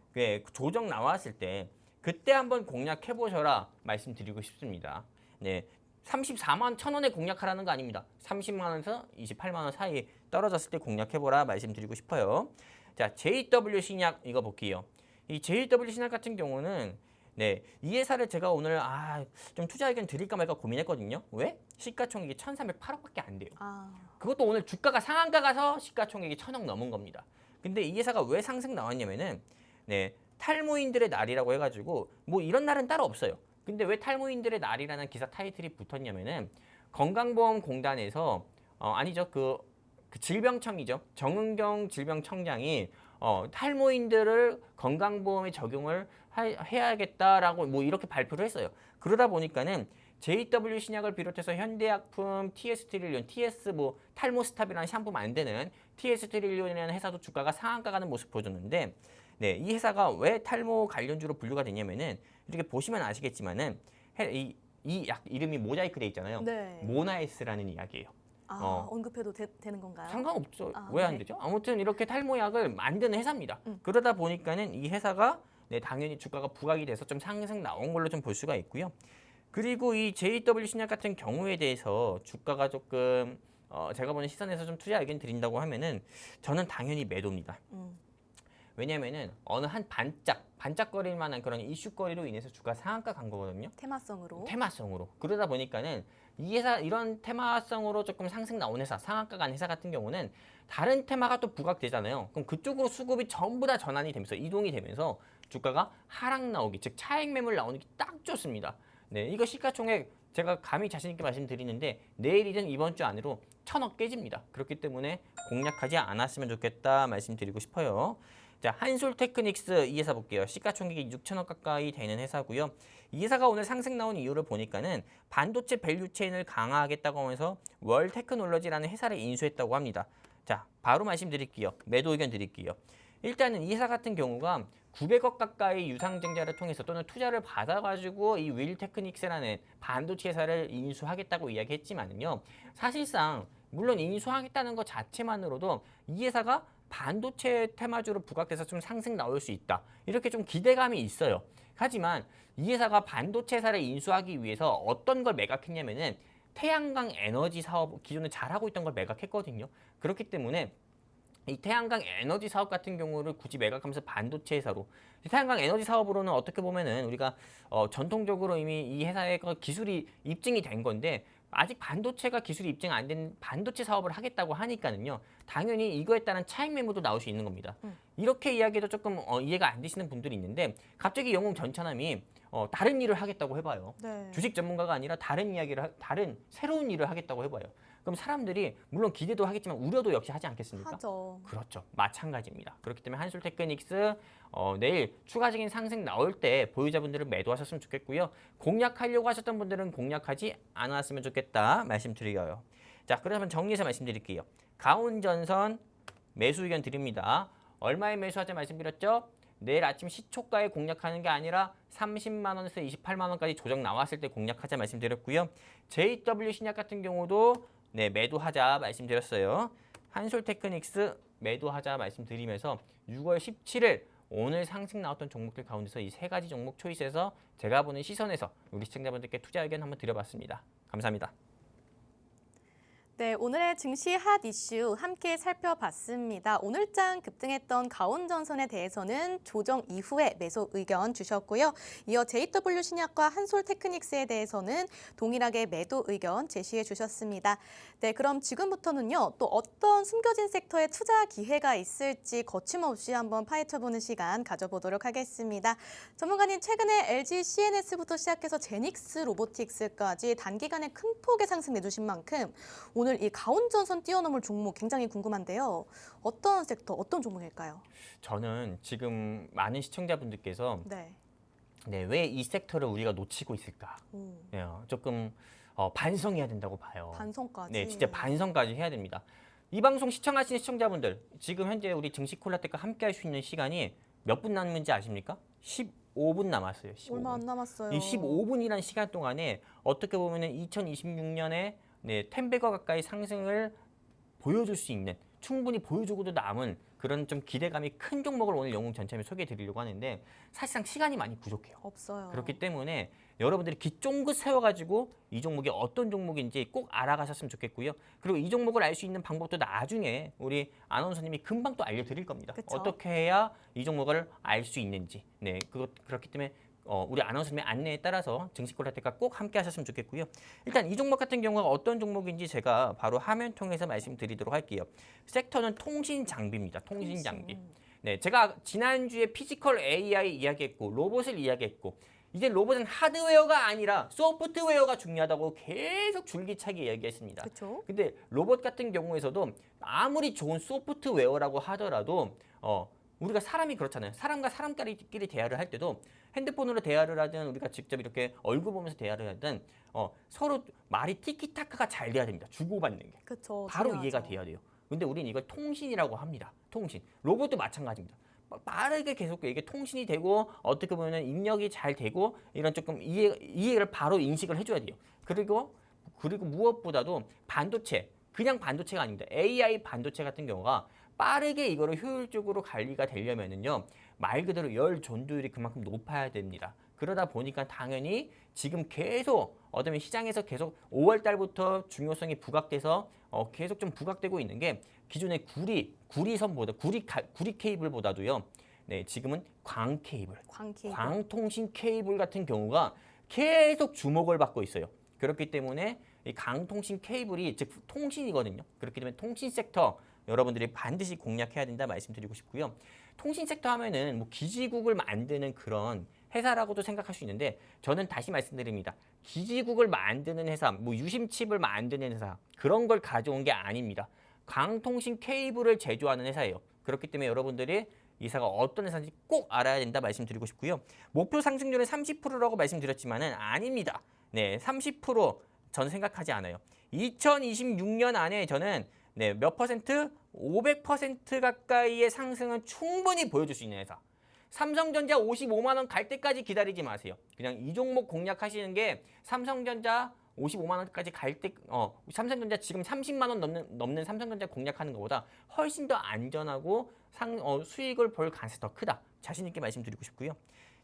[SPEAKER 2] 조정 나왔을 때 그때 한번 공략해 보셔라 말씀드리고 싶습니다. 34만 1,000원에 공략하라는 거 아닙니다. 30만 원에서 28만 원 사이 떨어졌을 때 공략해 보라 말씀드리고 싶어요. 자, JW 신약 이거 볼게요. 이 JW 신약 같은 경우는 이 회사를 제가 오늘 좀 투자 의견 드릴까 말까 고민했거든요. 왜? 시가총액이 1,308억밖에 안 돼요. 그것도 오늘 주가가 상한가 가서 시가총액이 1,000억 넘은 겁니다. 근데 이 회사가 왜 상승 나왔냐면은 탈모인들의 날이라고 해가지고 뭐 이런 날은 따로 없어요. 근데 왜 탈모인들의 날이라는 기사 타이틀이 붙었냐면은 건강보험공단에서 아니죠 그 질병청이죠. 정은경 질병청장이 탈모인들을 건강보험에 적용을 해야겠다라고 뭐 이렇게 발표를 했어요. 그러다 보니까는 JW 신약을 비롯해서 현대약품, TS TS 뭐 탈모스탑이라는 샴푸 만드는 TS 트릴리온이라는 회사도 주가가 상한가 가는 모습 보여줬는데 이 회사가 왜 탈모 관련주로 분류가 되냐면은 이렇게 보시면 아시겠지만은 이 약 이름이 모자이크 돼 있잖아요. 모나에스라는 이야기예요.
[SPEAKER 1] 언급해도 되는 건가요?
[SPEAKER 2] 상관없죠. 왜 안 되죠? 아무튼 이렇게 탈모약을 만드는 회사입니다. 그러다 보니까는 이 회사가 당연히 주가가 부각이 돼서 좀 상승 나온 걸로 좀 볼 수가 있고요. 그리고 이 JW 신약 같은 경우에 대해서 주가가 조금 제가 보는 시선에서 좀 투자 의견 드린다고 하면은 저는 당연히 매도입니다. 왜냐면은 어느 한 반짝거릴 만한 그런 이슈거리로 인해서 주가 상한가 간 거거든요. 테마성으로. 그러다 보니까는 이 회사 이런 테마성으로 조금 상승 나온 회사, 상한가 간 회사 같은 경우는 다른 테마가 또 부각되잖아요. 그럼 그쪽으로 수급이 전부 다 전환이 되면서 이동이 되면서 주가가 하락 나오기, 즉 차익 매물 나오는 게 딱 좋습니다. 이거 시가총액 제가 감히 자신 있게 말씀드리는데 내일이든 이번 주 안으로 1,000억 깨집니다. 그렇기 때문에 공략하지 않았으면 좋겠다 말씀드리고 싶어요. 자, 한솔테크닉스 이 회사 볼게요. 시가총액이 6천억 가까이 되는 회사고요. 이 회사가 오늘 상승 나온 이유를 보니까는 반도체 밸류체인을 강화하겠다고 하면서 월테크놀로지라는 회사를 인수했다고 합니다. 자, 바로 말씀드릴게요. 매도 의견 드릴게요. 일단은 이 회사 같은 경우가 900억 가까이 유상증자를 통해서 또는 투자를 받아가지고 이 윌테크닉스라는 반도체 회사를 인수하겠다고 이야기했지만요. 사실상 물론 인수하겠다는 것 자체만으로도 이 회사가 반도체 테마주로 부각돼서 좀 상승 나올 수 있다. 이렇게 좀 기대감이 있어요. 하지만 이 회사가 반도체 회사를 인수하기 위해서 어떤 걸 매각했냐면은 태양광 에너지 사업 기존에 잘하고 있던 걸 매각했거든요. 그렇기 때문에 이 태양광 에너지 사업 같은 경우를 굳이 매각하면서 반도체 회사로 태양광 에너지 사업으로는 어떻게 보면은 우리가 전통적으로 이미 이 회사의 기술이 입증이 된 건데 아직 반도체가 기술이 입증 안 된 반도체 사업을 하겠다고 하니까는요. 당연히 이거에 따른 차익 매물도 나올 수 있는 겁니다. 이렇게 이야기해도 조금 이해가 안 되시는 분들이 있는데 갑자기 영웅 전차남이 다른 일을 하겠다고 해봐요. 주식 전문가가 아니라 다른 새로운 일을 하겠다고 해봐요. 그럼 사람들이 물론 기대도 하겠지만 우려도 역시 하지 않겠습니까?
[SPEAKER 1] 하죠.
[SPEAKER 2] 그렇죠. 마찬가지입니다. 그렇기 때문에 한솔테크닉스 내일 추가적인 상승 나올 때 보유자분들은 매도하셨으면 좋겠고요. 공략하려고 하셨던 분들은 공략하지 않았으면 좋겠다 말씀드려요. 자, 그러면 정리해서 말씀드릴게요. 가온전선 매수 의견 드립니다. 얼마에 매수하자 말씀드렸죠? 내일 아침 시초가에 공략하는 게 아니라 30만 원에서 28만 원까지 조정 나왔을 때 공략하자 말씀드렸고요. JW 신약 같은 경우도 네, 매도하자 말씀드렸어요. 한솔테크닉스 매도하자 말씀드리면서 6월 17일 오늘 상승 나왔던 종목들 가운데서 이 세 가지 종목 초이스에서 제가 보는 시선에서 우리 시청자분들께 투자 의견 한번 드려봤습니다. 감사합니다.
[SPEAKER 1] 네, 오늘의 증시 핫 이슈 함께 살펴봤습니다. 오늘장 급등했던 가온전선에 대해서는 조정 이후에 매수 의견 주셨고요. 이어 JW 신약과 한솔테크닉스에 대해서는 동일하게 매도 의견 제시해 주셨습니다. 네, 그럼 지금부터는요, 또 어떤 숨겨진 섹터에 투자 기회가 있을지 거침없이 한번 파헤쳐보는 시간 가져보도록 하겠습니다. 전문가님, 최근에 LG CNS부터 시작해서 제닉스 로보틱스까지 단기간에 큰 폭의 상승 내주신 만큼 오늘 이 가온전선 뛰어넘을 종목 굉장히 궁금한데요. 어떤 섹터, 어떤 종목일까요?
[SPEAKER 2] 저는 지금 많은 시청자분들께서
[SPEAKER 1] 네.
[SPEAKER 2] 네, 왜 이 섹터를 우리가 놓치고 있을까? 네, 조금 반성해야 된다고 봐요.
[SPEAKER 1] 반성까지.
[SPEAKER 2] 네, 진짜 반성까지 해야 됩니다. 이 방송 시청하시는 시청자분들, 지금 현재 우리 증시콜라텍과 함께 할 수 있는 시간이 몇 분 남는지 아십니까? 15분 남았어요. 15분.
[SPEAKER 1] 얼마 안 남았어요.
[SPEAKER 2] 이 15분이라는 시간 동안에 어떻게 보면 2026년에 네, 10배가 가까이 상승을 보여줄 수 있는, 충분히 보여주고도 남은 그런 좀 기대감이 큰 종목을 오늘 영웅 전체에 소개해 드리려고 하는데 사실상 시간이 많이 부족해요.
[SPEAKER 1] 없어요.
[SPEAKER 2] 그렇기 때문에 여러분들이 귀 쫑긋 세워가지고 이 종목이 어떤 종목인지 꼭 알아가셨으면 좋겠고요. 그리고 이 종목을 알 수 있는 방법도 나중에 우리 아나운서님이 금방 또 알려드릴 겁니다.
[SPEAKER 1] 그쵸?
[SPEAKER 2] 어떻게 해야 이 종목을 알 수 있는지. 네, 그렇기 때문에 우리 아나운서님의 안내에 따라서 증시콜라텍과 꼭 함께 하셨으면 좋겠고요. 일단 이 종목 같은 경우가 어떤 종목인지 제가 바로 화면 통해서 말씀드리도록 할게요. 섹터는 통신 장비입니다. 통신 장비. 네, 제가 지난주에 피지컬 AI 이야기했고 로봇을 이야기했고 이제 로봇은 하드웨어가 아니라 소프트웨어가 중요하다고 계속 줄기차게 이야기했습니다.
[SPEAKER 1] 그렇죠.
[SPEAKER 2] 근데 로봇 같은 경우에서도 아무리 좋은 소프트웨어라고 하더라도 우리가 사람이 그렇잖아요. 사람과 사람끼리 대화를 할 때도 핸드폰으로 대화를 하든 우리가 직접 이렇게 얼굴 보면서 대화를 하든 서로 말이 티키타카가 잘 돼야 됩니다. 주고받는 게.
[SPEAKER 1] 그렇죠.
[SPEAKER 2] 바로
[SPEAKER 1] 중요하죠.
[SPEAKER 2] 이해가 돼야 돼요. 근데 우리는 이걸 통신이라고 합니다. 통신. 로봇도 마찬가지입니다. 빠르게 계속 이게 통신이 되고 어떻게 보면 입력이 잘 되고 이런 조금 이해를 바로 인식을 해줘야 돼요. 그리고 무엇보다도 반도체, 그냥 반도체가 아닙니다. AI 반도체 같은 경우가 빠르게 이거를 효율적으로 관리가 되려면은요, 말 그대로 열 전도율이 그만큼 높아야 됩니다. 그러다 보니까 당연히 지금 계속 어쩌면 시장에서 계속 5월 달부터 중요성이 부각돼서 계속 좀 부각되고 있는 게 기존의 구리선보다 구리 케이블보다도요. 네, 지금은 광 케이블, 광통신 케이블 같은 경우가 계속 주목을 받고 있어요. 그렇기 때문에 이 강통신 케이블이 즉 통신이거든요. 그렇기 때문에 통신 섹터 여러분들이 반드시 공략해야 된다 말씀드리고 싶고요. 통신 섹터 하면은 뭐 기지국을 만드는 그런 회사라고도 생각할 수 있는데 저는 다시 말씀드립니다. 기지국을 만드는 회사, 뭐 유심칩을 만드는 회사 그런 걸 가져온 게 아닙니다. 강통신 케이블을 제조하는 회사예요. 그렇기 때문에 여러분들이 이 회사가 어떤 회사인지 꼭 알아야 된다 말씀드리고 싶고요. 목표 상승률은 30%라고 말씀드렸지만은 아닙니다. 네, 30% 저는 생각하지 않아요. 2026년 안에 저는 네, 몇 퍼센트? 500% 가까이의 상승은 충분히 보여줄 수 있는 회사. 삼성전자 55만 원 갈 때까지 기다리지 마세요. 그냥 이 종목 공략하시는 게 삼성전자 55만 원까지 갈 때, 삼성전자 지금 30만 원 넘는 삼성전자 공략하는 것보다 훨씬 더 안전하고 수익을 볼 가능성이 더 크다. 자신 있게 말씀드리고 싶고요.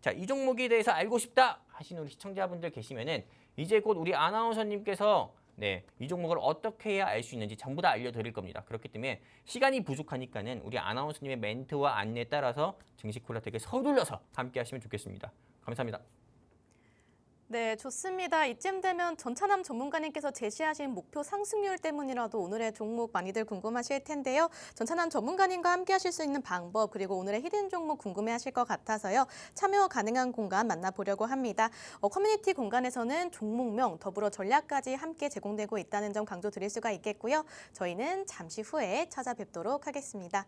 [SPEAKER 2] 자, 이 종목에 대해서 알고 싶다 하시는 우리 시청자분들 계시면은 이제 곧 우리 아나운서님께서 네, 이 종목을 어떻게 해야 알 수 있는지 전부 다 알려드릴 겁니다. 그렇기 때문에 시간이 부족하니까는 우리 아나운서님의 멘트와 안내에 따라서 증시콜라텍에 서둘러서 함께 하시면 좋겠습니다. 감사합니다.
[SPEAKER 1] 네, 좋습니다. 이쯤 되면 전차남 전문가님께서 제시하신 목표 상승률 때문이라도 오늘의 종목 많이들 궁금하실 텐데요. 전차남 전문가님과 함께 하실 수 있는 방법 그리고 오늘의 히든 종목 궁금해하실 것 같아서요. 참여 가능한 공간 만나보려고 합니다. 커뮤니티 공간에서는 종목명 더불어 전략까지 함께 제공되고 있다는 점 강조드릴 수가 있겠고요. 저희는 잠시 후에 찾아뵙도록 하겠습니다.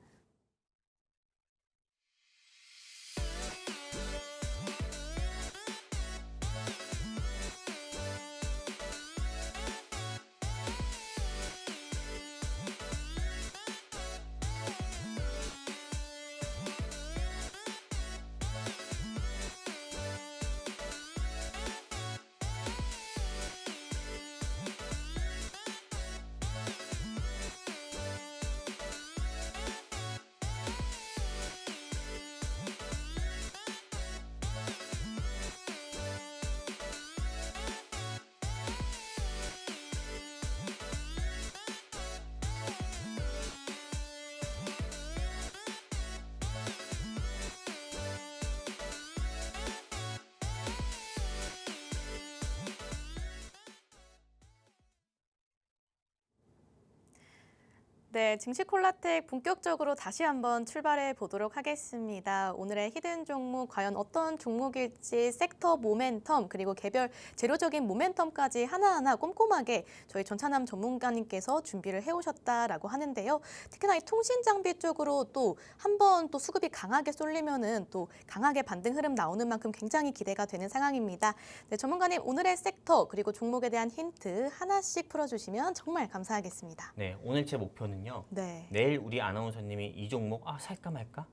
[SPEAKER 1] 네, 증시콜라텍 본격적으로 다시 한번 출발해 보도록 하겠습니다. 오늘의 히든 종목 과연 어떤 종목일지 섹터 모멘텀 그리고 개별 재료적인 모멘텀까지 하나하나 꼼꼼하게 저희 전차남 전문가님께서 준비를 해오셨다라고 하는데요. 특히나 이 통신 장비 쪽으로 또 한 번 또 수급이 강하게 쏠리면은 또 강하게 반등 흐름 나오는 만큼 굉장히 기대가 되는 상황입니다. 네, 전문가님 오늘의 섹터 그리고 종목에 대한 힌트 하나씩 풀어주시면 정말 감사하겠습니다.
[SPEAKER 2] 네, 오늘 제 목표는요.
[SPEAKER 1] 네.
[SPEAKER 2] 내일 우리 아나운서님이 이 종목 살까 말까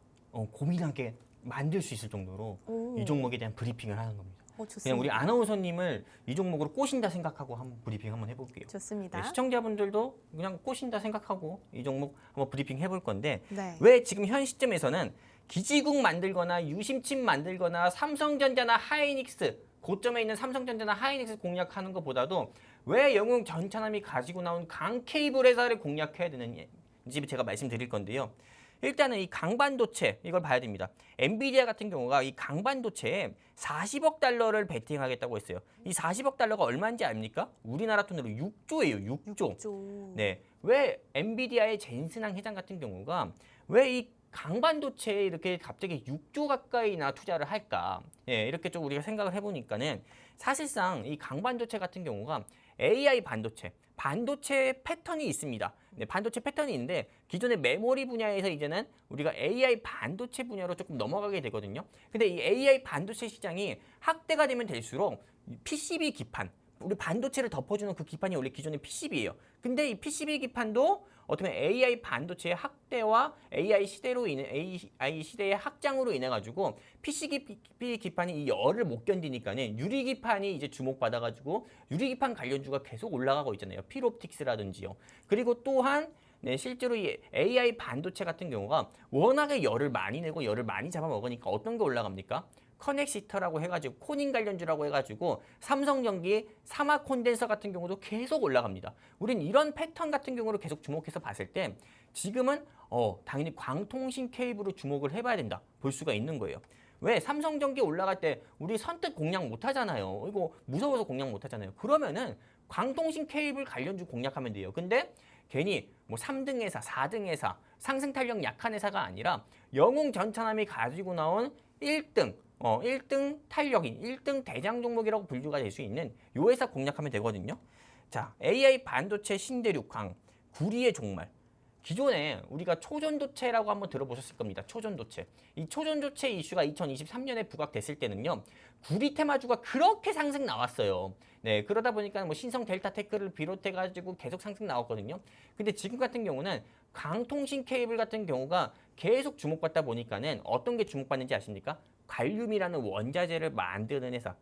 [SPEAKER 2] 고민하게 만들 수 있을 정도로
[SPEAKER 1] 오.
[SPEAKER 2] 이 종목에 대한 브리핑을 하는 겁니다.
[SPEAKER 1] 좋습니다.
[SPEAKER 2] 그냥 우리 아나운서님을 이 종목으로 꼬신다 생각하고 한번 브리핑 한번 해볼게요.
[SPEAKER 1] 좋습니다.
[SPEAKER 2] 네, 시청자분들도 그냥 꼬신다 생각하고 이 종목 한번 브리핑 해볼 건데
[SPEAKER 1] 네.
[SPEAKER 2] 왜 지금 현 시점에서는 기지국 만들거나 유심칩 만들거나 삼성전자나 하이닉스 고점에 있는 삼성전자나 하이닉스 공략하는 것보다도 왜 영웅 전차남이 가지고 나온 강 케이블 회사를 공략해야 되는지 제가 말씀드릴 건데요. 일단은 이 강반도체 이걸 봐야 됩니다. 엔비디아 같은 경우가 이 강반도체에 40억 달러를 베팅하겠다고 했어요. 이 40억 달러가 얼마인지 압니까? 우리나라 돈으로 6조예요. 6조. 네, 왜 엔비디아의 젠슨항 회장 같은 경우가 왜 이 강반도체에 이렇게 갑자기 6조 가까이나 투자를 할까? 예, 이렇게 좀 우리가 생각을 해보니까는 사실상 이 강반도체 같은 경우가 AI 반도체 패턴이 있습니다. 네, 반도체 패턴이 있는데 기존의 메모리 분야에서 이제는 우리가 AI 반도체 분야로 조금 넘어가게 되거든요. 근데 이 AI 반도체 시장이 확대가 되면 될수록 PCB 기판, 우리 반도체를 덮어주는 그 기판이 원래 기존의 PCB예요. 근데 이 PCB 기판도 어떻게 보면 AI 반도체의 확대와 AI 시대의 확장으로 인해 가지고 PCB 기판이 이 열을 못 견디니까는 유리 기판이 이제 주목받아 가지고 유리 기판 관련주가 계속 올라가고 있잖아요. 필옵틱스라든지요. 그리고 또한 네, 실제로 이 AI 반도체 같은 경우가 워낙에 열을 많이 내고 열을 많이 잡아먹으니까 어떤 게 올라갑니까? 커넥시터라고 해가지고 코닝 관련주라고 해가지고 삼성전기 사마 콘덴서 같은 경우도 계속 올라갑니다. 우린 이런 패턴 같은 경우를 계속 주목해서 봤을 때 지금은 당연히 광통신 케이블로 주목을 해봐야 된다. 볼 수가 있는 거예요. 왜? 삼성전기 올라갈 때 우리 선뜻 공략 못 하잖아요. 이거 무서워서 공략 못 하잖아요. 그러면은 광통신 케이블 관련주 공략하면 돼요. 근데 괜히 뭐 3등 회사, 4등 회사, 상승 탄력 약한 회사가 아니라 영웅 전차남이 가지고 나온 1등 1등 탄력인 1등 대장 종목이라고 분류가 될 수 있는 요 회사 공략하면 되거든요. 자, AI 반도체 신대륙 강 구리의 종말. 기존에 우리가 초전도체라고 한번 들어보셨을 겁니다. 초전도체. 이 초전도체 이슈가 2023년에 부각됐을 때는요. 구리 테마주가 그렇게 상승 나왔어요. 네, 그러다 보니까 뭐 신성 델타테크를 비롯해가지고 계속 상승 나왔거든요. 근데 지금 같은 경우는 강통신 케이블 같은 경우가 계속 주목받다 보니까는 어떤 게 주목받는지 아십니까? 관륨이라는 원자재를 만드는 회사.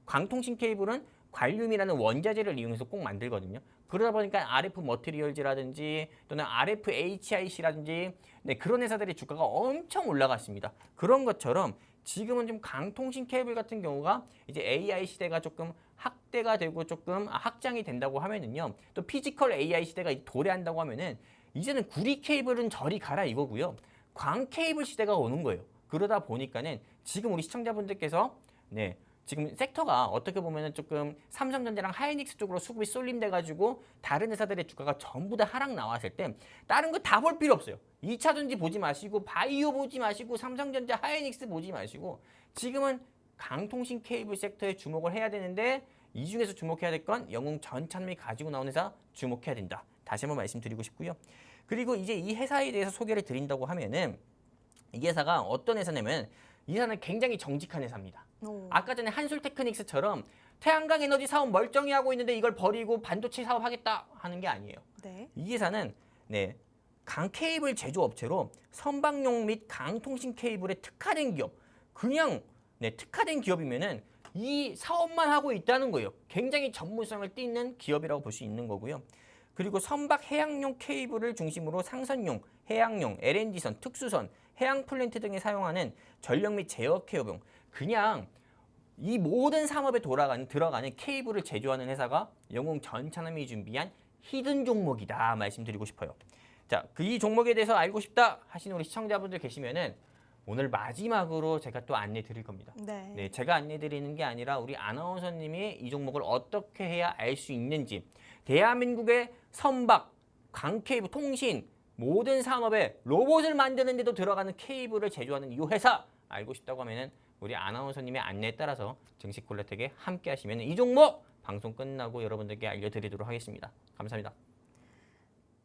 [SPEAKER 2] 광통신 케이블은 관륨이라는 원자재를 이용해서 꼭 만들거든요. 그러다 보니까 RF 머티리얼즈라든지 또는 RFHIC라든지 네, 그런 회사들의 주가가 엄청 올라갔습니다. 그런 것처럼 지금은 좀 강통신 케이블 같은 경우가 이제 AI 시대가 조금 확대가 되고 조금 확장이 된다고 하면은요. 또 피지컬 AI 시대가 도래한다고 하면은 이제는 구리 케이블은 저리 가라 이거고요. 광 케이블 시대가 오는 거예요. 그러다 보니까는 지금 우리 시청자분들께서 네, 지금 섹터가 어떻게 보면은 조금 삼성전자랑 하이닉스 쪽으로 수급이 쏠림돼가지고 다른 회사들의 주가가 전부 다 하락 나왔을 때 다른 거 다 볼 필요 없어요. 2차 전지 보지 마시고 바이오 보지 마시고 삼성전자 하이닉스 보지 마시고 지금은 강통신 케이블 섹터에 주목을 해야 되는데 이 중에서 주목해야 될 건 영웅 전찬미 가지고 나온 회사 주목해야 된다. 다시 한번 말씀드리고 싶고요. 그리고 이제 이 회사에 대해서 소개를 드린다고 하면은 이 회사가 어떤 회사냐면 이 회사는 굉장히 정직한 회사입니다. 아까 전에 한솔테크닉스처럼 태양광 에너지 사업 멀쩡히 하고 있는데 이걸 버리고 반도체 사업 하겠다 하는 게 아니에요.
[SPEAKER 1] 네.
[SPEAKER 2] 이 회사는 강 케이블 제조업체로 선박용 및 강통신 케이블에 특화된 기업, 그냥 특화된 기업이면은 이 사업만 하고 있다는 거예요. 굉장히 전문성을 띠는 기업이라고 볼 수 있는 거고요. 그리고 선박 해양용 케이블을 중심으로 상선용, 해양용, LNG선, 특수선, 해양 플랜트 등에 사용하는 전력 및 제어 케이블, 그냥 이 모든 산업에 들어가는 케이블을 제조하는 회사가 영웅 전차남이 준비한 히든 종목이다 말씀드리고 싶어요. 자, 이 종목에 대해서 알고 싶다 하시는 우리 시청자분들 계시면은 오늘 마지막으로 제가 또 안내 드릴 겁니다.
[SPEAKER 1] 네.
[SPEAKER 2] 제가 안내 드리는 게 아니라 우리 아나운서님이 이 종목을 어떻게 해야 알 수 있는지, 대한민국의 선박, 강케이블, 통신, 모든 산업에 로봇을 만드는 데도 들어가는 케이블을 제조하는 이 회사 알고 싶다고 하면은 우리 아나운서님의 안내에 따라서 증시 콜라텍에 함께 하시면 이 종목 방송 끝나고 여러분들께 알려드리도록 하겠습니다. 감사합니다.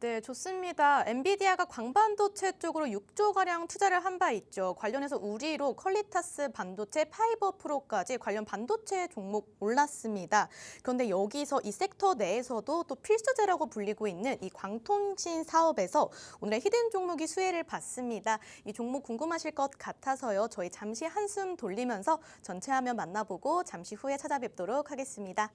[SPEAKER 1] 네, 좋습니다. 엔비디아가 광반도체 쪽으로 6조가량 투자를 한 바 있죠. 관련해서 우리로 퀄리타스 반도체, 파이버 프로까지 관련 반도체 종목 올랐습니다. 그런데 여기서 이 섹터 내에서도 또 필수제라고 불리고 있는 이 광통신 사업에서 오늘의 히든 종목이 수혜를 받습니다. 이 종목 궁금하실 것 같아서요. 저희 잠시 한숨 돌리면서 전체 화면 만나보고 잠시 후에 찾아뵙도록 하겠습니다.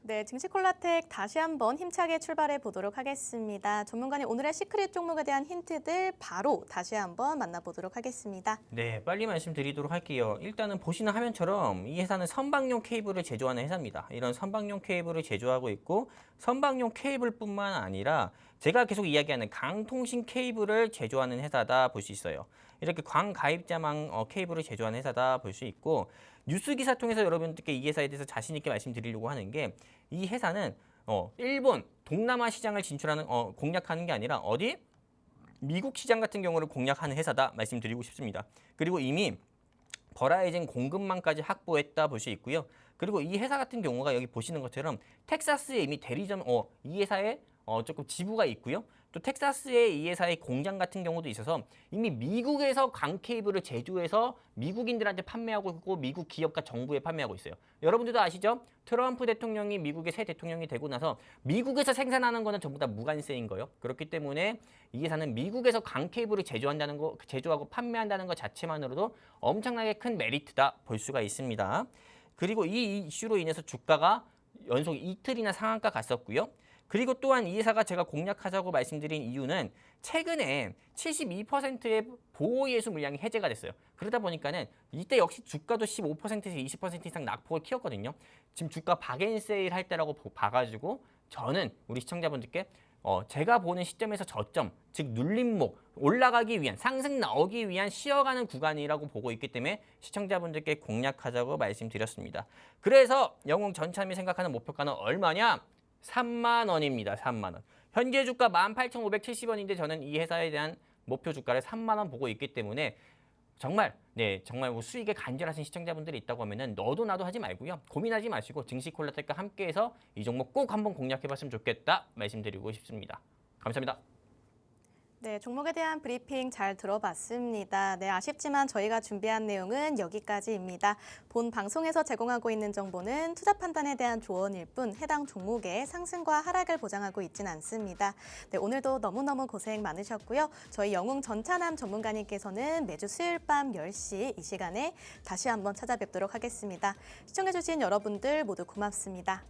[SPEAKER 1] 네, 증시콜라텍 다시 한번 힘차게 출발해 보도록 하겠습니다. 전문가님, 오늘의 시크릿 종목에 대한 힌트들 바로 다시 한번 만나보도록 하겠습니다.
[SPEAKER 2] 네, 빨리 말씀드리도록 할게요. 일단은 보시는 화면처럼 이 회사는 선박용 케이블을 제조하는 회사입니다. 이런 선박용 케이블을 제조하고 있고 선박용 케이블뿐만 아니라 제가 계속 이야기하는 강통신 케이블을 제조하는 회사다 볼 수 있어요. 이렇게 광가입자망 케이블을 제조하는 회사다 볼 수 있고 뉴스 기사 통해서 여러분들께 이 회사에 대해서 자신 있게 말씀드리려고 하는 게 이 회사는 일본, 동남아 시장을 진출하는 공략하는 게 아니라 어디? 미국 시장 같은 경우를 공략하는 회사다 말씀드리고 싶습니다. 그리고 이미 버라이즌 공급망까지 확보했다 볼 수 있고요. 그리고 이 회사 같은 경우가 여기 보시는 것처럼 텍사스에 이미 대리점 이 회사에 조금 지부가 있고요. 또 텍사스에 이 회사의 공장 같은 경우도 있어서 이미 미국에서 강 케이블을 제조해서 미국인들한테 판매하고 있고 미국 기업과 정부에 판매하고 있어요. 여러분들도 아시죠? 트럼프 대통령이 미국의 새 대통령이 되고 나서 미국에서 생산하는 거는 전부 다 무관세인 거예요. 그렇기 때문에 이 회사는 미국에서 강 케이블을 제조한다는 거, 제조하고 판매한다는 것 자체만으로도 엄청나게 큰 메리트다 볼 수가 있습니다. 그리고 이 이슈로 인해서 주가가 연속 이틀이나 상한가 갔었고요. 그리고 또한 이 회사가 제가 공략하자고 말씀드린 이유는 최근에 72%의 보호예수 물량이 해제가 됐어요. 그러다 보니까는 이때 역시 주가도 15%에서 20% 이상 낙폭을 키웠거든요. 지금 주가 박앤세일 할 때라고 봐가지고 저는 우리 시청자분들께 제가 보는 시점에서 저점, 즉 눌림목, 올라가기 위한, 상승 나오기 위한 쉬어가는 구간이라고 보고 있기 때문에 시청자분들께 공략하자고 말씀드렸습니다. 그래서 영웅 전참이 생각하는 목표가는 얼마냐? 3만 원입니다. 3만 원. 현재 주가 18,570원인데 저는 이 회사에 대한 목표 주가를 3만 원 보고 있기 때문에 정말 뭐 수익에 간절하신 시청자분들이 있다고 하면은 너도 나도 하지 말고요. 고민하지 마시고 증시콜라텍과 함께해서 이 종목 꼭 한번 공략해봤으면 좋겠다 말씀드리고 싶습니다. 감사합니다.
[SPEAKER 1] 네, 종목에 대한 브리핑 잘 들어봤습니다. 네, 아쉽지만 저희가 준비한 내용은 여기까지입니다. 본 방송에서 제공하고 있는 정보는 투자 판단에 대한 조언일 뿐 해당 종목의 상승과 하락을 보장하고 있진 않습니다. 네, 오늘도 너무너무 고생 많으셨고요. 저희 영웅 전차남 전문가님께서는 매주 수요일 밤 10시 이 시간에 다시 한번 찾아뵙도록 하겠습니다. 시청해주신 여러분들 모두 고맙습니다.